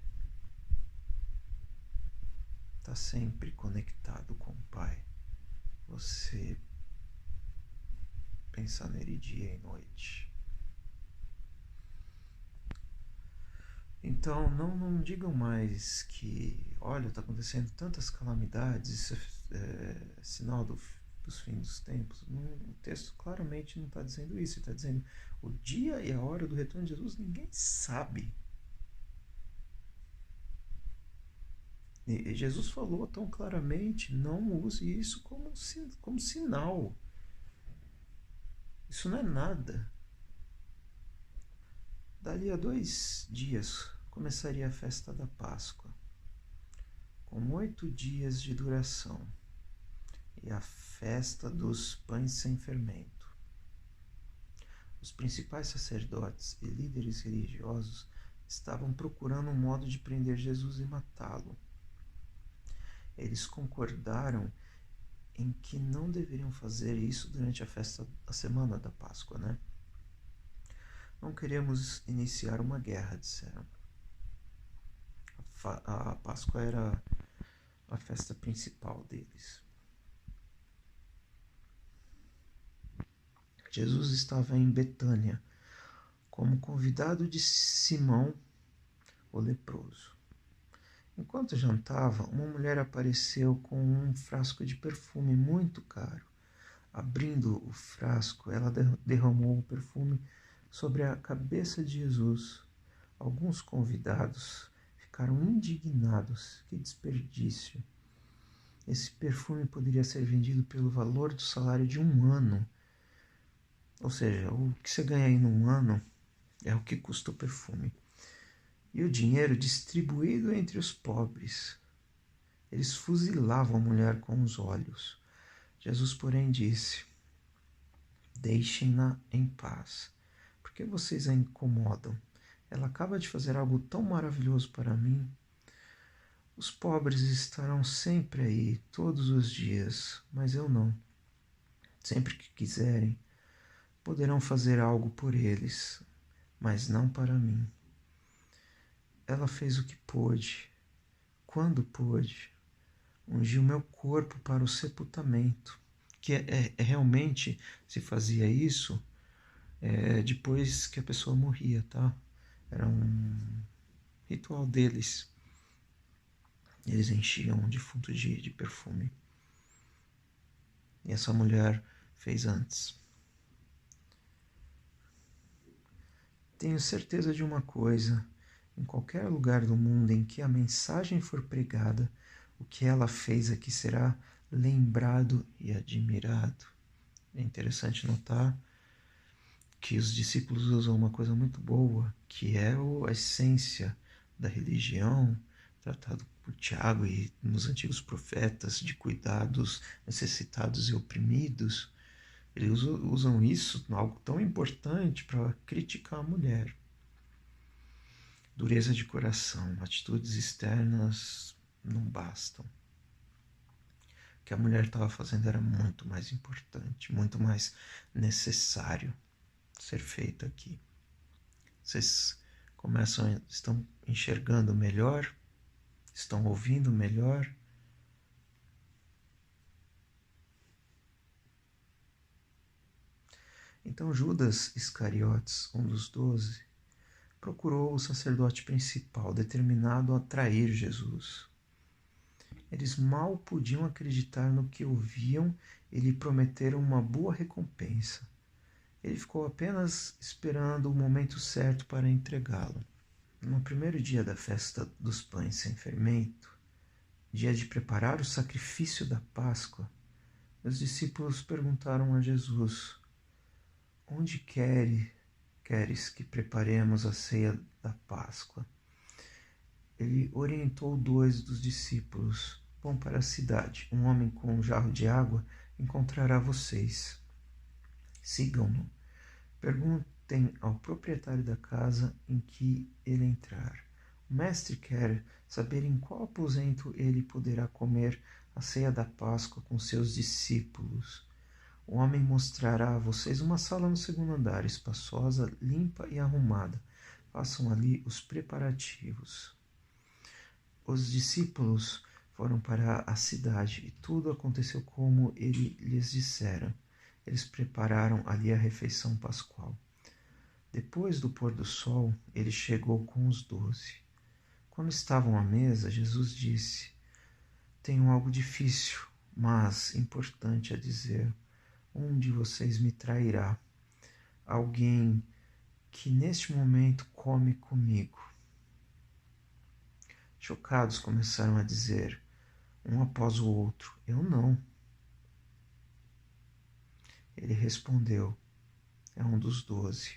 está sempre conectado com o Pai. Você pensa nele dia e noite. Então, não digam mais que, olha, está acontecendo tantas calamidades, isso é sinal dos fins dos tempos. O texto claramente não está dizendo isso. Ele está dizendo o dia e a hora do retorno de Jesus ninguém sabe. E Jesus falou tão claramente, não use isso como sinal. Isso não é nada. Dali a 2 dias começaria a festa da Páscoa, com 8 dias de duração, e a festa dos pães sem fermento. Os principais sacerdotes e líderes religiosos estavam procurando um modo de prender Jesus e matá-lo. Eles concordaram em que não deveriam fazer isso durante a semana da Páscoa, né? Não queremos iniciar uma guerra, disseram. A Páscoa era a festa principal deles. Jesus estava em Betânia, como convidado de Simão, o leproso. Enquanto jantava, uma mulher apareceu com um frasco de perfume muito caro. Abrindo o frasco, ela derramou o perfume sobre a cabeça de Jesus. Alguns convidados ficaram indignados. Que desperdício! Esse perfume poderia ser vendido pelo valor do salário de um ano. Ou seja, o que você ganha aí num ano é o que custa o perfume. E o dinheiro distribuído entre os pobres. Eles fuzilavam a mulher com os olhos. Jesus, porém, disse: deixem-na em paz. Por que vocês a incomodam? Ela acaba de fazer algo tão maravilhoso para mim. Os pobres estarão sempre aí, todos os dias, mas eu não. Sempre que quiserem, poderão fazer algo por eles, mas não para mim. Ela fez o que pôde, quando pôde, ungiu meu corpo para o sepultamento, que realmente se fazia isso depois que a pessoa morria, tá? Era um ritual deles. Eles enchiam um defunto de perfume. E essa mulher fez antes. Tenho certeza de uma coisa: em qualquer lugar do mundo em que a mensagem for pregada, o que ela fez aqui será lembrado e admirado. É interessante notar que os discípulos usam uma coisa muito boa, que é a essência da religião, tratado por Tiago e nos antigos profetas, de cuidados necessitados e oprimidos. Eles usam isso, algo tão importante, para criticar a mulher. Dureza de coração, atitudes externas não bastam. O que a mulher estava fazendo era muito mais importante, muito mais necessário ser feito aqui. Vocês estão enxergando melhor? Estão ouvindo melhor? Então Judas Iscariotes, um dos 12, procurou o sacerdote principal, determinado a trair Jesus. Eles mal podiam acreditar no que ouviam e lhe prometeram uma boa recompensa. Ele ficou apenas esperando o momento certo para entregá-lo. No primeiro dia da festa dos pães sem fermento, dia de preparar o sacrifício da Páscoa, os discípulos perguntaram a Jesus: onde queres que preparemos a ceia da Páscoa? Ele orientou 2 dos discípulos: vão para a cidade, um homem com um jarro de água encontrará vocês. Sigam-no. Perguntem ao proprietário da casa em que ele entrar. O mestre quer saber em qual aposento ele poderá comer a ceia da Páscoa com seus discípulos. O homem mostrará a vocês uma sala no segundo andar, espaçosa, limpa e arrumada. Façam ali os preparativos. Os discípulos foram para a cidade e tudo aconteceu como ele lhes dissera. Eles prepararam ali a refeição pascual. Depois do pôr do sol, ele chegou com os 12. Quando estavam à mesa, Jesus disse: tenho algo difícil, mas importante a dizer. Um de vocês me trairá. Alguém que neste momento come comigo. Chocados começaram a dizer, um após o outro: eu não. Ele respondeu: é um dos 12.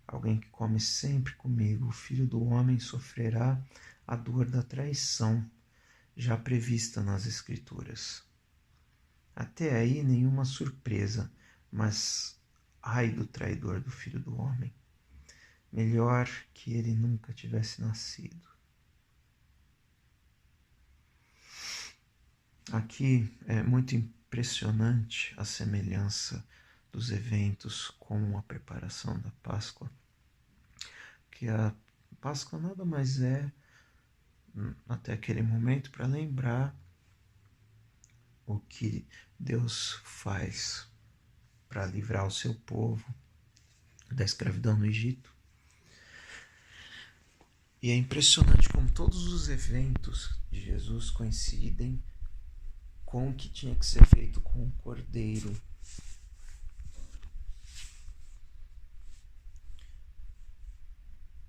Alguém que come sempre comigo. O Filho do Homem sofrerá a dor da traição, já prevista nas Escrituras. Até aí nenhuma surpresa, mas ai do traidor do Filho do Homem. Melhor que ele nunca tivesse nascido. Aqui é muito impressionante a semelhança dos eventos com a preparação da Páscoa, que a Páscoa nada mais é, até aquele momento, para lembrar o que Deus faz para livrar o seu povo da escravidão no Egito. E é impressionante como todos os eventos de Jesus coincidem com o que tinha que ser feito com o Cordeiro.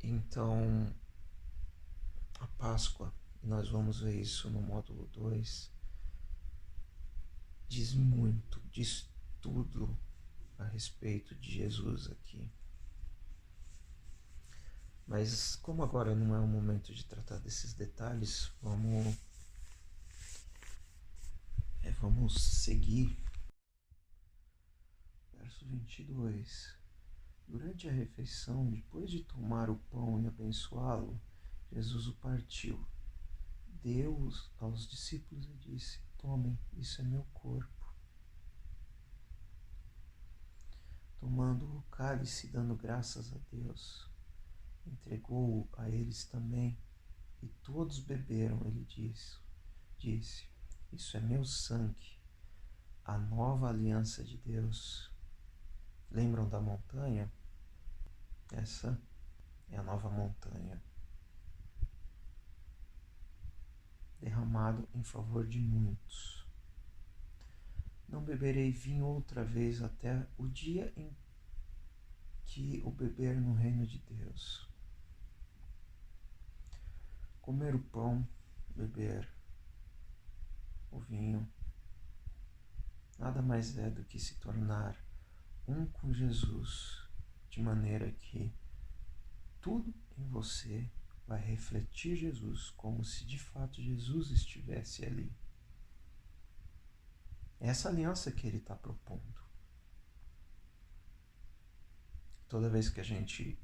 Então, a Páscoa, nós vamos ver isso no módulo 2, diz muito, diz tudo a respeito de Jesus aqui. Mas como agora não é o momento de tratar desses detalhes, vamos seguir. Verso 22. Durante a refeição, depois de tomar o pão e abençoá-lo, Jesus o partiu. Deu aos discípulos e disse: tomem, isso é meu corpo. Tomando o cálice e dando graças a Deus, entregou-o a eles também, e todos beberam. Ele disse: isso é meu sangue, a nova aliança de Deus. Lembram da montanha? Essa é a nova montanha, derramado em favor de muitos. Não beberei vinho outra vez até o dia em que o beber no reino de Deus. Comer o pão, beber o vinho, nada mais é do que se tornar um com Jesus, de maneira que tudo em você vai refletir Jesus, como se de fato Jesus estivesse ali. É essa aliança que ele está propondo. Toda vez que a gente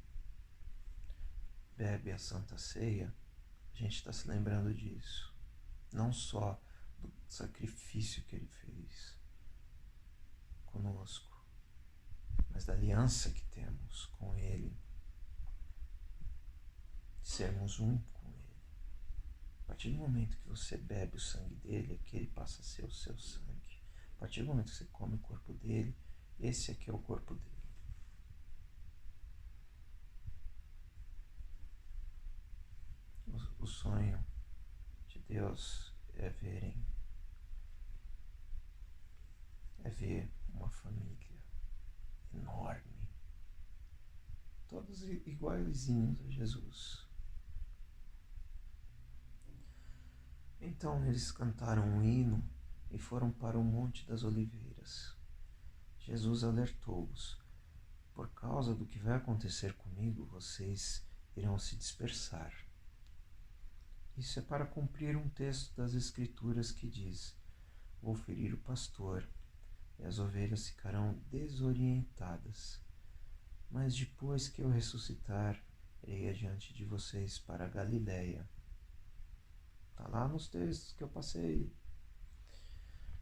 bebe a Santa Ceia, a gente está se lembrando disso. Não só do sacrifício que ele fez conosco, mas da aliança que temos com ele. Sermos um com ele. A partir do momento que você bebe o sangue dele, aquele passa a ser o seu sangue. A partir do momento que você come o corpo dele, esse aqui é o corpo dele. O sonho de Deus é ver uma família enorme, todos iguaizinhos a Jesus. Então eles cantaram um hino e foram para o Monte das Oliveiras. Jesus alertou-os: por causa do que vai acontecer comigo, vocês irão se dispersar. Isso é para cumprir um texto das Escrituras que diz: vou ferir o pastor e as ovelhas ficarão desorientadas. Mas depois que eu ressuscitar, irei adiante de vocês para a Galiléia. Está lá nos textos que eu passei.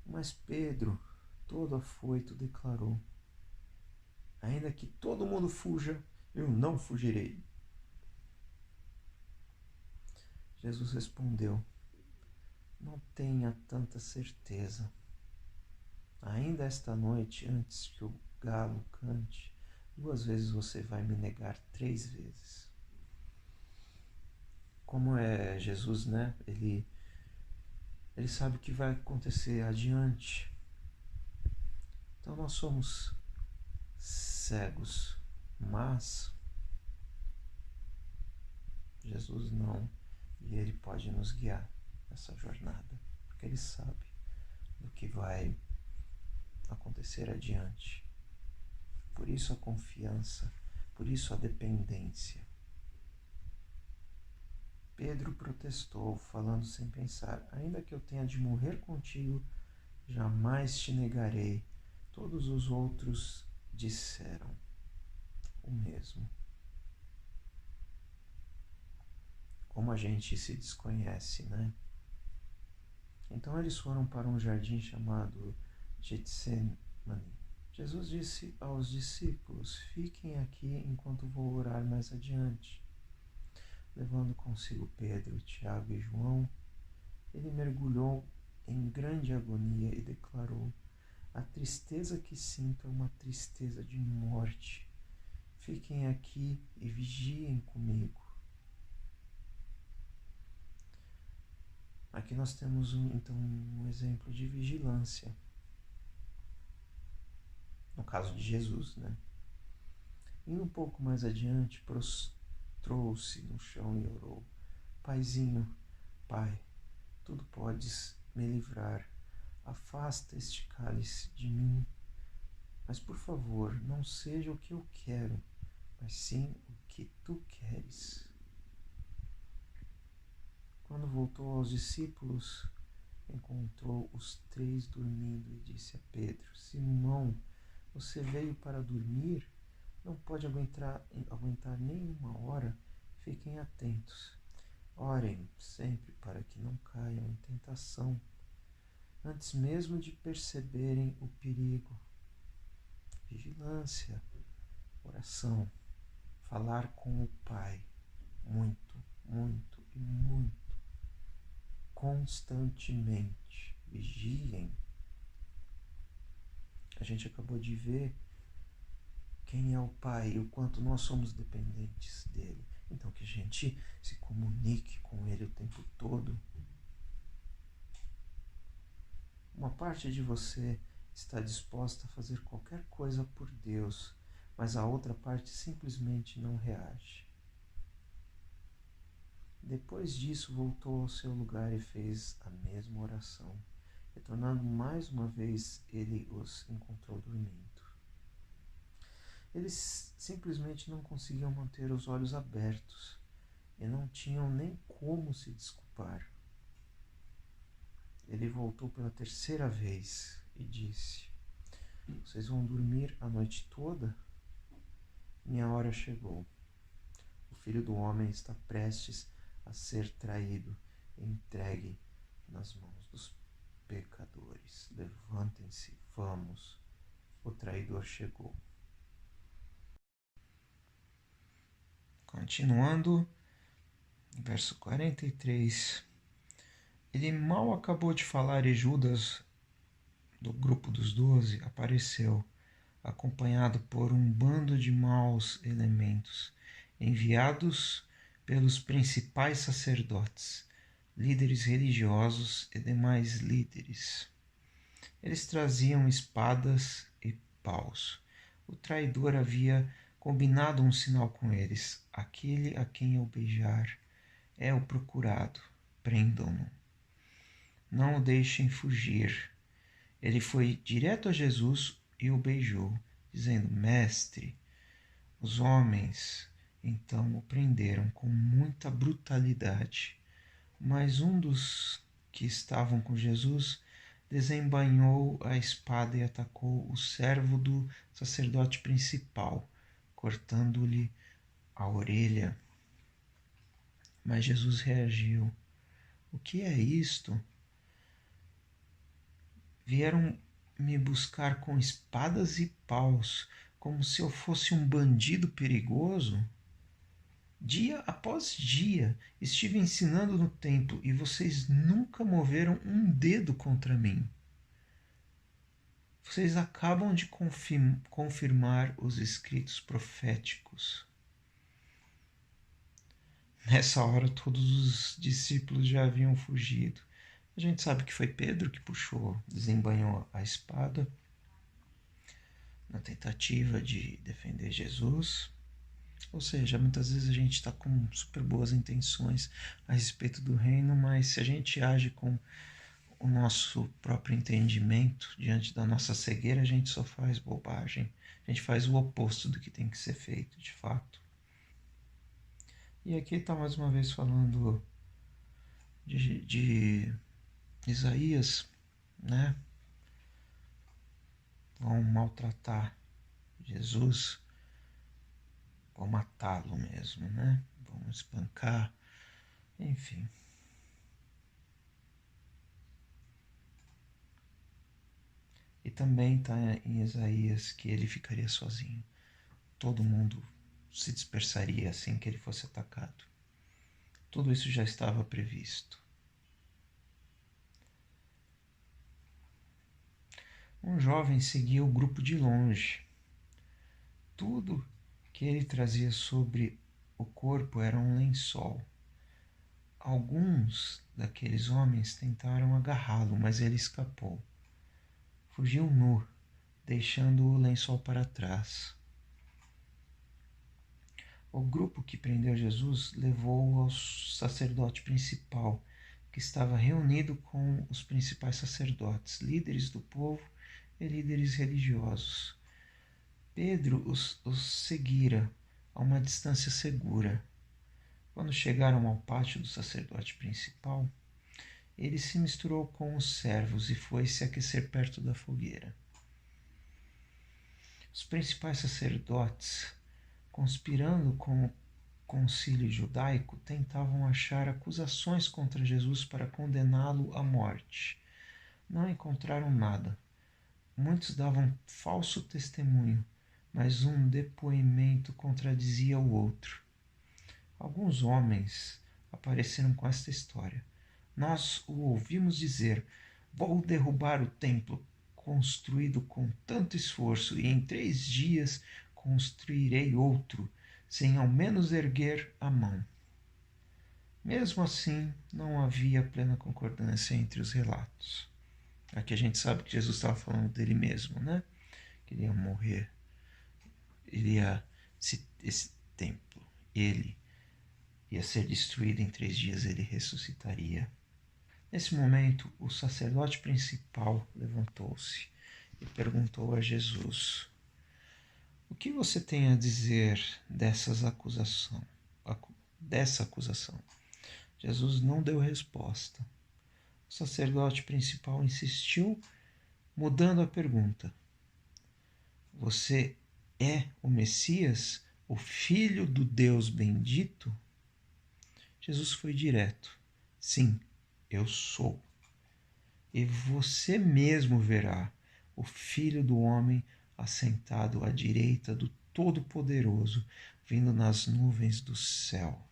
Mas Pedro, todo afoito, declarou: ainda que todo mundo fuja, eu não fugirei. Jesus respondeu: não tenha tanta certeza. Ainda esta noite, antes que o galo cante, 2 vezes você vai me negar 3 vezes. Como é Jesus, né? Ele sabe o que vai acontecer adiante. Então nós somos cegos, mas Jesus não. E ele pode nos guiar nessa jornada, porque ele sabe do que vai acontecer adiante. Por isso a confiança, por isso a dependência. Pedro protestou, falando sem pensar: ainda que eu tenha de morrer contigo, jamais te negarei. Todos os outros disseram o mesmo. Como a gente se desconhece, né? Então eles foram para um jardim chamado Getsemane. Jesus disse aos discípulos: fiquem aqui enquanto vou orar mais adiante. Levando consigo Pedro, Tiago e João, ele mergulhou em grande agonia e declarou: a tristeza que sinto é uma tristeza de morte. Fiquem aqui e vigiem comigo. Aqui nós temos então um exemplo de vigilância. No caso de Jesus, né? Indo um pouco mais adiante, prostrou-se no chão e orou: Paizinho, Pai, tudo podes me livrar, afasta este cálice de mim, mas por favor, não seja o que eu quero, mas sim o que tu queres. Quando voltou aos discípulos, encontrou os 3 dormindo e disse a Pedro: Simão, você veio para dormir? Não pode aguentar nem uma hora? Fiquem atentos. Orem sempre para que não caiam em tentação, antes mesmo de perceberem o perigo. Vigilância, oração, falar com o Pai, muito, muito e muito, constantemente. Vigiem. A gente acabou de ver quem é o Pai e o quanto nós somos dependentes dele. Então que a gente se comunique com ele o tempo todo. Uma parte de você está disposta a fazer qualquer coisa por Deus, mas a outra parte simplesmente não reage. Depois disso, voltou ao seu lugar e fez a mesma oração. Retornando mais uma vez, ele os encontrou dormindo. Eles simplesmente não conseguiam manter os olhos abertos e não tinham nem como se desculpar. Ele voltou pela 3ª vez e disse: Vocês vão dormir a noite toda? Minha hora chegou. O Filho do Homem está prestes a ser traído e entregue nas mãos dos pecadores. Levantem-se, vamos. O traidor chegou. Continuando, verso 43. Ele mal acabou de falar e Judas, do grupo dos 12, apareceu, acompanhado por um bando de maus elementos, enviados pelos principais sacerdotes, líderes religiosos e demais líderes. Eles traziam espadas e paus. O traidor havia combinado um sinal com eles: aquele a quem eu beijar é o procurado, prendam-no. Não o deixem fugir. Ele foi direto a Jesus e o beijou, dizendo: Mestre. Os homens então o prenderam com muita brutalidade. Mas um dos que estavam com Jesus desembainhou a espada e atacou o servo do sacerdote principal, cortando-lhe a orelha. Mas Jesus reagiu: O que é isto? Vieram me buscar com espadas e paus, como se eu fosse um bandido perigoso? Dia após dia estive ensinando no templo e vocês nunca moveram um dedo contra mim. Vocês acabam de confirmar os escritos proféticos. Nessa hora todos os discípulos já haviam fugido. A gente sabe que foi Pedro que desembainhou a espada na tentativa de defender Jesus. Ou seja, muitas vezes a gente está com super boas intenções a respeito do reino, mas se a gente age com o nosso próprio entendimento diante da nossa cegueira, a gente só faz bobagem. A gente faz o oposto do que tem que ser feito, de fato. E aqui está mais uma vez falando de Isaías, né? Vão maltratar Jesus, vão matá-lo mesmo, né? Vão espancar, enfim. E também está em Isaías que ele ficaria sozinho. Todo mundo se dispersaria assim que ele fosse atacado. Tudo isso já estava previsto. Um jovem seguia o grupo de longe. Tudo que ele trazia sobre o corpo era um lençol. Alguns daqueles homens tentaram agarrá-lo, mas ele escapou. Fugiu nu, deixando o lençol para trás. O grupo que prendeu Jesus levou-o ao sacerdote principal, que estava reunido com os principais sacerdotes, líderes do povo e líderes religiosos. Pedro os seguira a uma distância segura. Quando chegaram ao pátio do sacerdote principal, ele se misturou com os servos e foi se aquecer perto da fogueira. Os principais sacerdotes, conspirando com o concílio judaico, tentavam achar acusações contra Jesus para condená-lo à morte. Não encontraram nada. Muitos davam falso testemunho, mas um depoimento contradizia o outro. Alguns homens apareceram com esta história. Nós o ouvimos dizer: vou derrubar o templo construído com tanto esforço e em 3 dias construirei outro, sem ao menos erguer a mão. Mesmo assim, não havia plena concordância entre os relatos. Aqui a gente sabe que Jesus estava falando dele mesmo, né? Que ele ia morrer. Esse templo, ele ia ser destruído em 3 dias, ele ressuscitaria. Nesse momento, o sacerdote principal levantou-se e perguntou a Jesus: o que você tem a dizer dessa acusação? Jesus não deu resposta. O sacerdote principal insistiu, mudando a pergunta: você é o Messias, o Filho do Deus bendito? Jesus foi direto: sim, eu sou. E você mesmo verá o Filho do Homem assentado à direita do Todo-Poderoso, vindo nas nuvens do céu.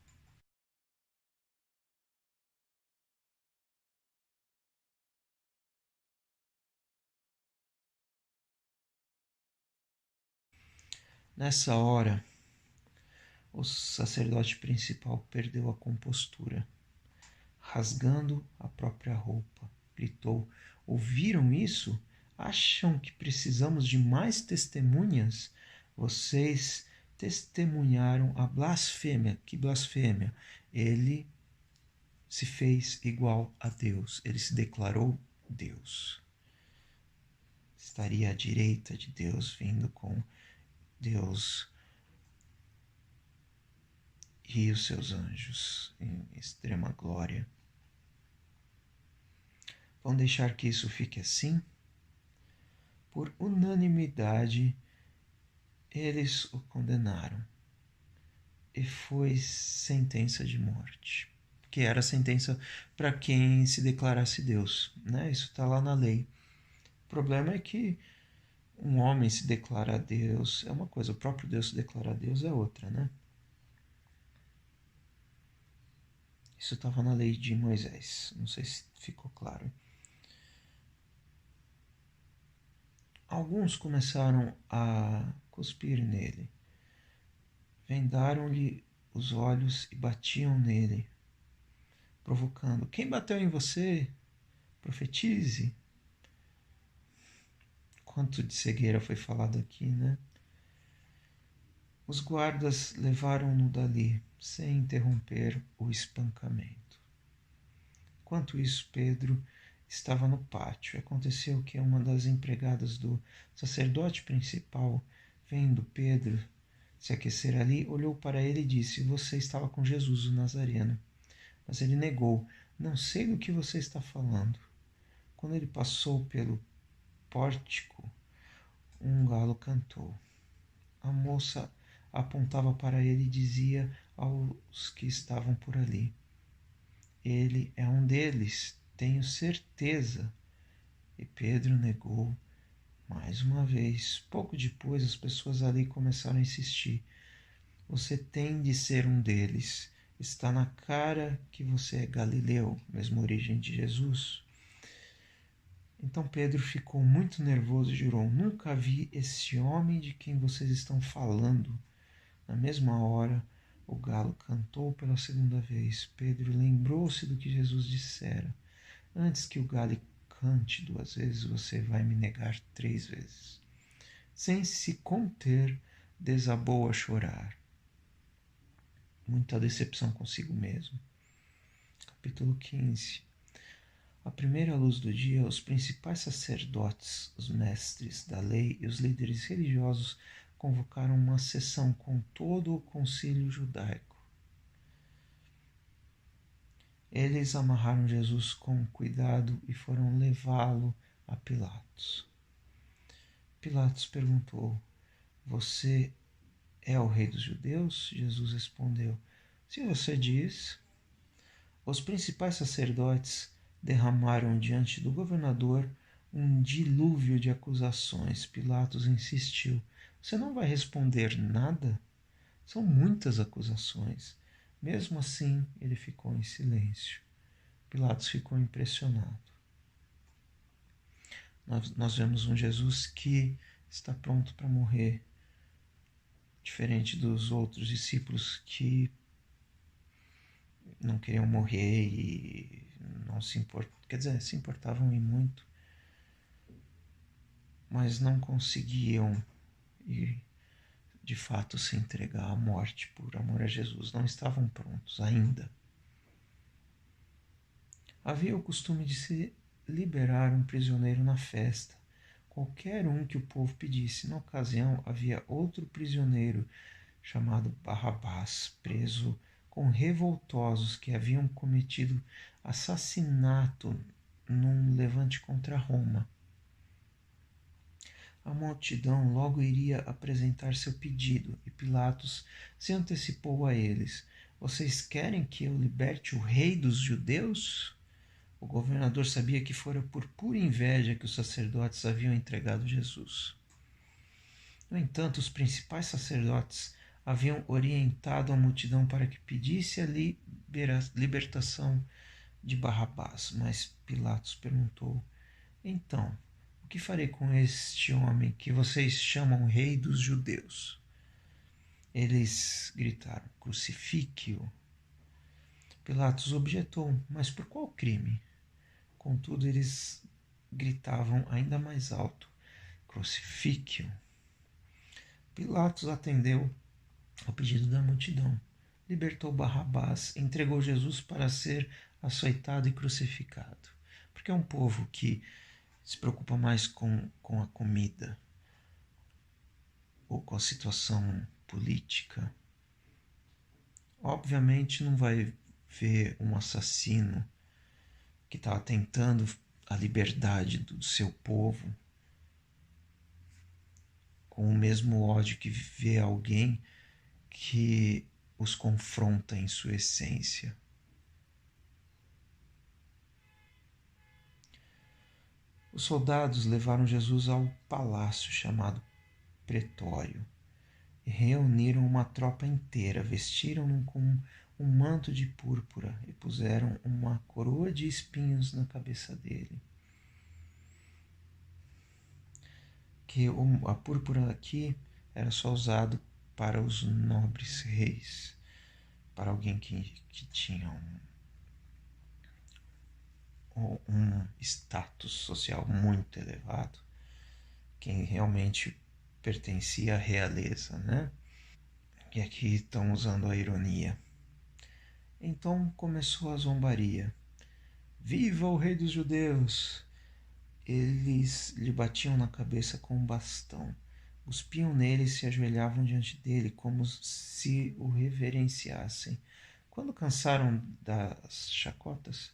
Nessa hora, o sacerdote principal perdeu a compostura. Rasgando a própria roupa, gritou: ouviram isso? Acham que precisamos de mais testemunhas? Vocês testemunharam a blasfêmia. Que blasfêmia? Ele se fez igual a Deus. Ele se declarou Deus. Estaria à direita de Deus, vindo com Deus e os seus anjos em extrema glória. Vão deixar que isso fique assim? Por unanimidade, eles o condenaram. E foi sentença de morte. Que era a sentença para quem se declarasse Deus. Né? Isso está lá na lei. O problema é que um homem se declarar a Deus é uma coisa, o próprio Deus se declarar a Deus é outra, né? Isso estava na lei de Moisés. Não sei se ficou claro. Alguns começaram a cuspir nele. Vendaram-lhe os olhos e batiam nele, provocando: quem bateu em você? Profetize. Quanto de cegueira foi falado aqui, né? Os guardas levaram-no dali, sem interromper o espancamento. Enquanto isso, Pedro estava no pátio. Aconteceu que uma das empregadas do sacerdote principal, vendo Pedro se aquecer ali, olhou para ele e disse: você estava com Jesus, o Nazareno. Mas ele negou: não sei do que você está falando. Quando ele passou pelo pórtico, um galo cantou. A moça apontava para ele e dizia aos que estavam por ali: ele é um deles, tenho certeza. E Pedro negou mais uma vez. Pouco depois, as pessoas ali começaram a insistir: você tem de ser um deles. Está na cara que você é Galileu, mesma origem de Jesus. Então Pedro ficou muito nervoso e jurou: nunca vi esse homem de quem vocês estão falando. Na mesma hora, o galo cantou pela segunda vez. Pedro lembrou-se do que Jesus dissera: antes que o galo cante 2 vezes, você vai me negar 3 vezes. Sem se conter, desabou a chorar. Muita decepção consigo mesmo. Capítulo 15. À primeira luz do dia, os principais sacerdotes, os mestres da lei e os líderes religiosos convocaram uma sessão com todo o concílio judaico. Eles amarraram Jesus com cuidado e foram levá-lo a Pilatos. Pilatos perguntou: Você é o rei dos judeus? Jesus respondeu: Se você diz. Os principais sacerdotes derramaram diante do governador um dilúvio de acusações. Pilatos insistiu: Você não vai responder nada? São muitas acusações. Mesmo assim, ele ficou em silêncio. Pilatos ficou impressionado. Nós vemos um Jesus que está pronto para morrer, diferente dos outros discípulos que não queriam morrer e não se importavam, quer dizer, se importavam e muito, mas não conseguiam ir de fato se entregar à morte por amor a Jesus. Não estavam prontos ainda. Havia o costume de se liberar um prisioneiro na festa, qualquer um que o povo pedisse. Na ocasião, havia outro prisioneiro chamado Barrabás, preso com revoltosos que haviam cometido assassinato num levante contra Roma. A multidão logo iria apresentar seu pedido e Pilatos se antecipou a eles. Vocês querem que eu liberte o rei dos judeus? O governador sabia que fora por pura inveja que os sacerdotes haviam entregado Jesus. No entanto, os principais sacerdotes haviam orientado a multidão para que pedisse a libertação de Barrabás. Mas Pilatos perguntou: Então, o que farei com este homem que vocês chamam rei dos judeus? Eles gritaram: Crucifique-o. Pilatos objetou: Mas por qual crime? Contudo, eles gritavam ainda mais alto: Crucifique-o. Pilatos atendeu ao pedido da multidão, libertou Barrabás, entregou Jesus para ser açoitado e crucificado. Porque é um povo que se preocupa mais com a comida ou com a situação política. Obviamente não vai ver um assassino que está atentando a liberdade do seu povo com o mesmo ódio que vê alguém que os confronta em sua essência. Os soldados levaram Jesus ao palácio chamado Pretório e reuniram uma tropa inteira, vestiram-no com um manto de púrpura e puseram uma coroa de espinhos na cabeça dele. Que a púrpura aqui era só usado para os nobres reis, para alguém que tinha um status social muito elevado, quem realmente pertencia à realeza, né? E aqui estão usando a ironia. Então começou a zombaria. Viva o rei dos judeus! Eles lhe batiam na cabeça com um bastão, cuspiam nele e se ajoelhavam diante dele como se o reverenciassem. Quando cansaram das chacotas,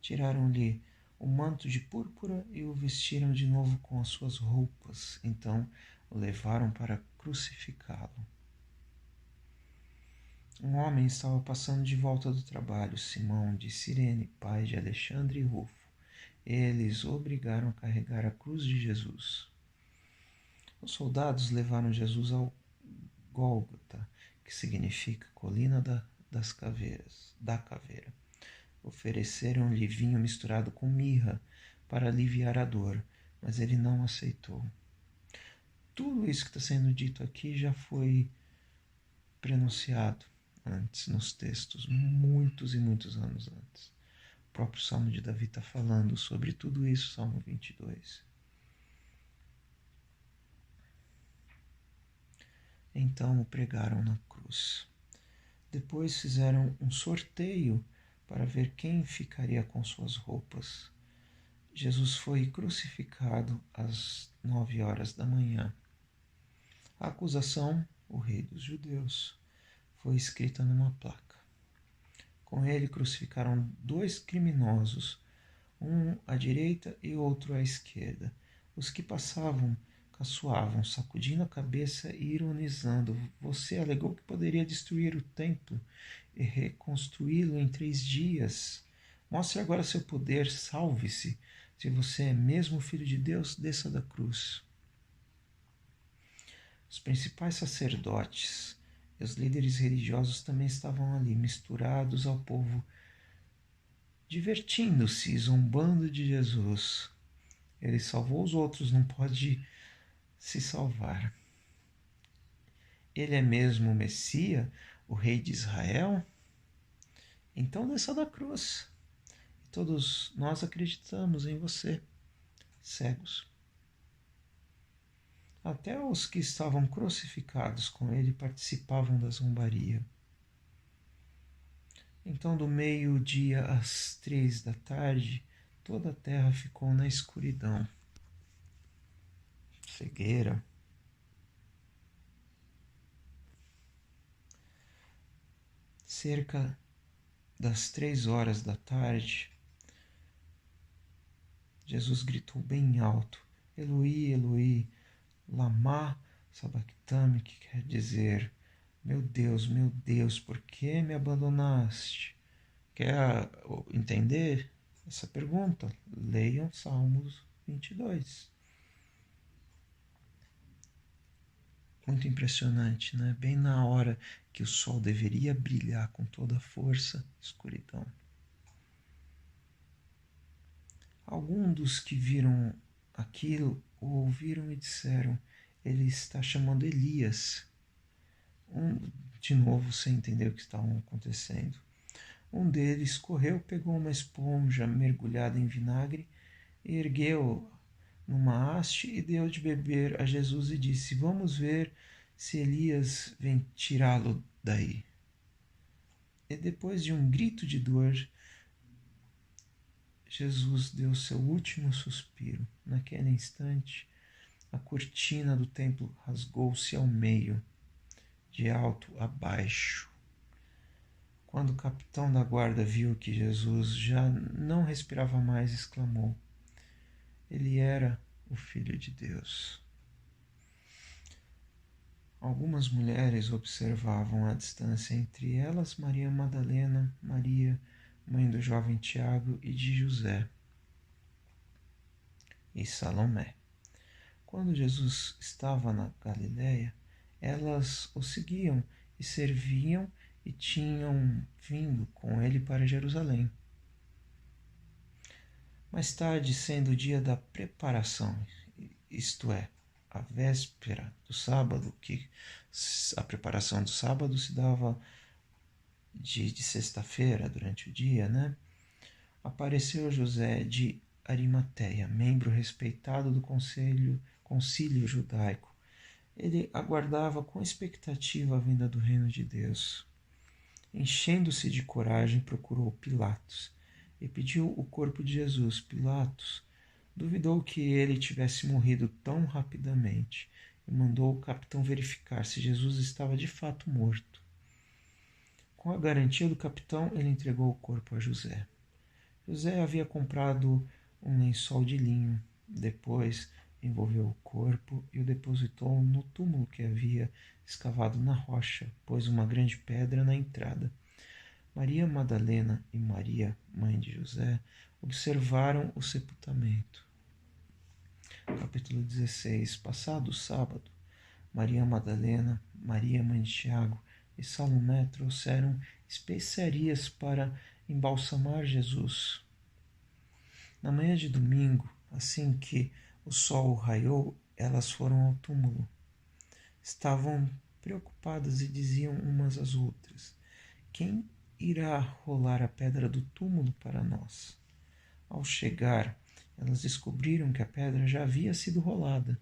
tiraram-lhe o manto de púrpura e o vestiram de novo com as suas roupas. Então o levaram para crucificá-lo. Um homem estava passando de volta do trabalho, Simão de Cirene, pai de Alexandre e Rufo. Eles o obrigaram a carregar a cruz de Jesus. Os soldados levaram Jesus ao Gólgota, que significa colina das caveiras, da caveira. Ofereceram-lhe vinho misturado com mirra para aliviar a dor, mas ele não aceitou. Tudo isso que está sendo dito aqui já foi pronunciado antes nos textos, muitos e muitos anos antes. O próprio Salmo de Davi está falando sobre tudo isso, Salmo 22. Então o pregaram na cruz. Depois fizeram um sorteio para ver quem ficaria com suas roupas. Jesus foi crucificado às 9 horas da manhã. A acusação, o rei dos judeus, foi escrita numa placa. Com ele crucificaram 2 criminosos, um à direita e outro à esquerda. Os que passavam caçoavam, sacudindo a cabeça e ironizando. Você alegou que poderia destruir o templo e reconstruí-lo em 3 dias. Mostre agora seu poder, salve-se. Se você é mesmo filho de Deus, desça da cruz. Os principais sacerdotes e os líderes religiosos também estavam ali, misturados ao povo, divertindo-se, zombando de Jesus. Ele salvou os outros, não pode se salvar. Ele é mesmo o Messias, o rei de Israel? Então desça da cruz. E todos nós acreditamos em você, cegos. Até os que estavam crucificados com ele participavam da zombaria. Então, do meio-dia às 3 da tarde, toda a terra ficou na escuridão, cegueira. Cerca das 3 horas da tarde, Jesus gritou bem alto: Eloi, Eloi, lama sabachthani, que quer dizer: meu Deus, por que me abandonaste? Quer entender essa pergunta? Leiam Salmos 22. Muito impressionante, né? Bem na hora que o sol deveria brilhar com toda a força, escuridão. Alguns dos que viram aquilo o ouviram e disseram: ele está chamando Elias. De novo, sem entender o que estava acontecendo. Um deles correu, pegou uma esponja mergulhada em vinagre, ergueu numa haste e deu de beber a Jesus e disse: vamos ver se Elias vem tirá-lo daí. E depois de um grito de dor, Jesus deu seu último suspiro. Naquele instante, a cortina do templo rasgou-se ao meio, de alto a baixo. Quando o capitão da guarda viu que Jesus já não respirava mais, exclamou: ele era o Filho de Deus. Algumas mulheres observavam à distância, entre elas Maria Madalena, Maria, mãe do jovem Tiago e de José, e Salomé. Quando Jesus estava na Galiléia, elas o seguiam e serviam e tinham vindo com ele para Jerusalém. Mais tarde, sendo o dia da preparação, isto é, a véspera do sábado, que a preparação do sábado se dava de sexta-feira, durante o dia, né? Apareceu José de Arimateia, membro respeitado do concílio judaico. Ele aguardava com expectativa a vinda do reino de Deus. Enchendo-se de coragem, procurou Pilatos e pediu o corpo de Jesus. Pilatos duvidou que ele tivesse morrido tão rapidamente e mandou o capitão verificar se Jesus estava de fato morto. Com a garantia do capitão, ele entregou o corpo a José. José havia comprado um lençol de linho. Depois envolveu o corpo e o depositou no túmulo que havia escavado na rocha, pôs uma grande pedra na entrada. Maria Madalena e Maria, mãe de José, observaram o sepultamento. Capítulo 16. Passado o sábado, Maria Madalena, Maria, mãe de Tiago, e Salomé trouxeram especiarias para embalsamar Jesus. Na manhã de domingo, assim que o sol raiou, elas foram ao túmulo. Estavam preocupadas e diziam umas às outras: quem irá rolar a pedra do túmulo para nós? Ao chegar, elas descobriram que a pedra já havia sido rolada.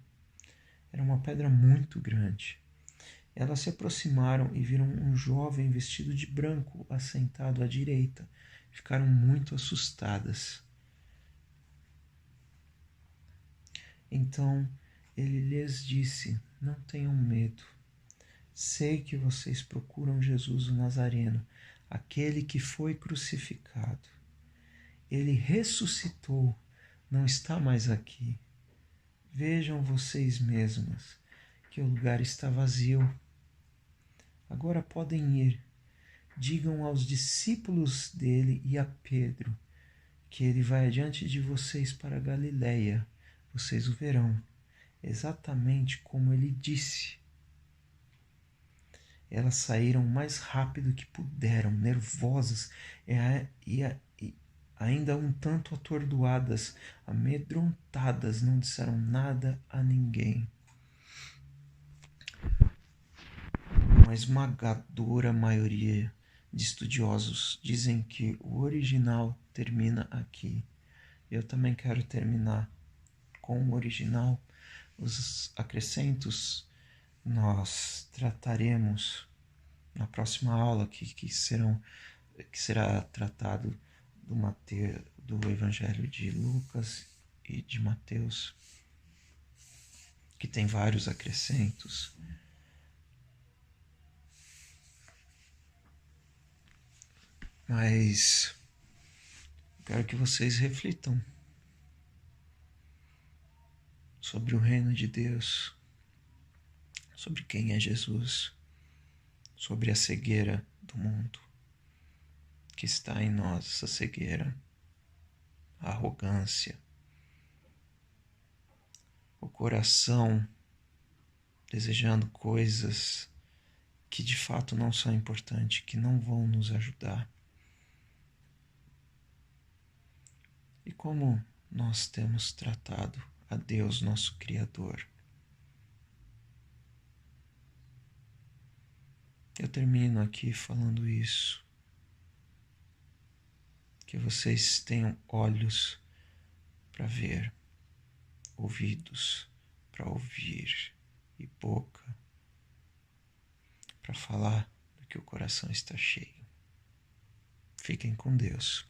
Era uma pedra muito grande. Elas se aproximaram e viram um jovem vestido de branco assentado à direita. Ficaram muito assustadas. Então ele lhes disse: não tenham medo. Sei que vocês procuram Jesus o Nazareno, aquele que foi crucificado. Ele ressuscitou, não está mais aqui. Vejam vocês mesmas que o lugar está vazio. Agora podem ir. Digam aos discípulos dele e a Pedro que ele vai adiante de vocês para a Galiléia. Vocês o verão, exatamente como ele disse. Elas saíram o mais rápido que puderam, nervosas e ainda um tanto atordoadas, amedrontadas, não disseram nada a ninguém. Uma esmagadora maioria de estudiosos dizem que o original termina aqui. Eu também quero terminar com o original. Os acrescentos nós trataremos na próxima aula, que será tratado do Evangelho de Lucas e de Mateus, que tem vários acrescentos. Mas quero que vocês reflitam sobre o reino de Deus, sobre quem é Jesus, sobre a cegueira do mundo que está em nós, essa cegueira, a arrogância, o coração desejando coisas que de fato não são importantes, que não vão nos ajudar. E como nós temos tratado a Deus, nosso Criador. Eu termino aqui falando isso. Que vocês tenham olhos para ver, ouvidos para ouvir e boca para falar do que o coração está cheio. Fiquem com Deus.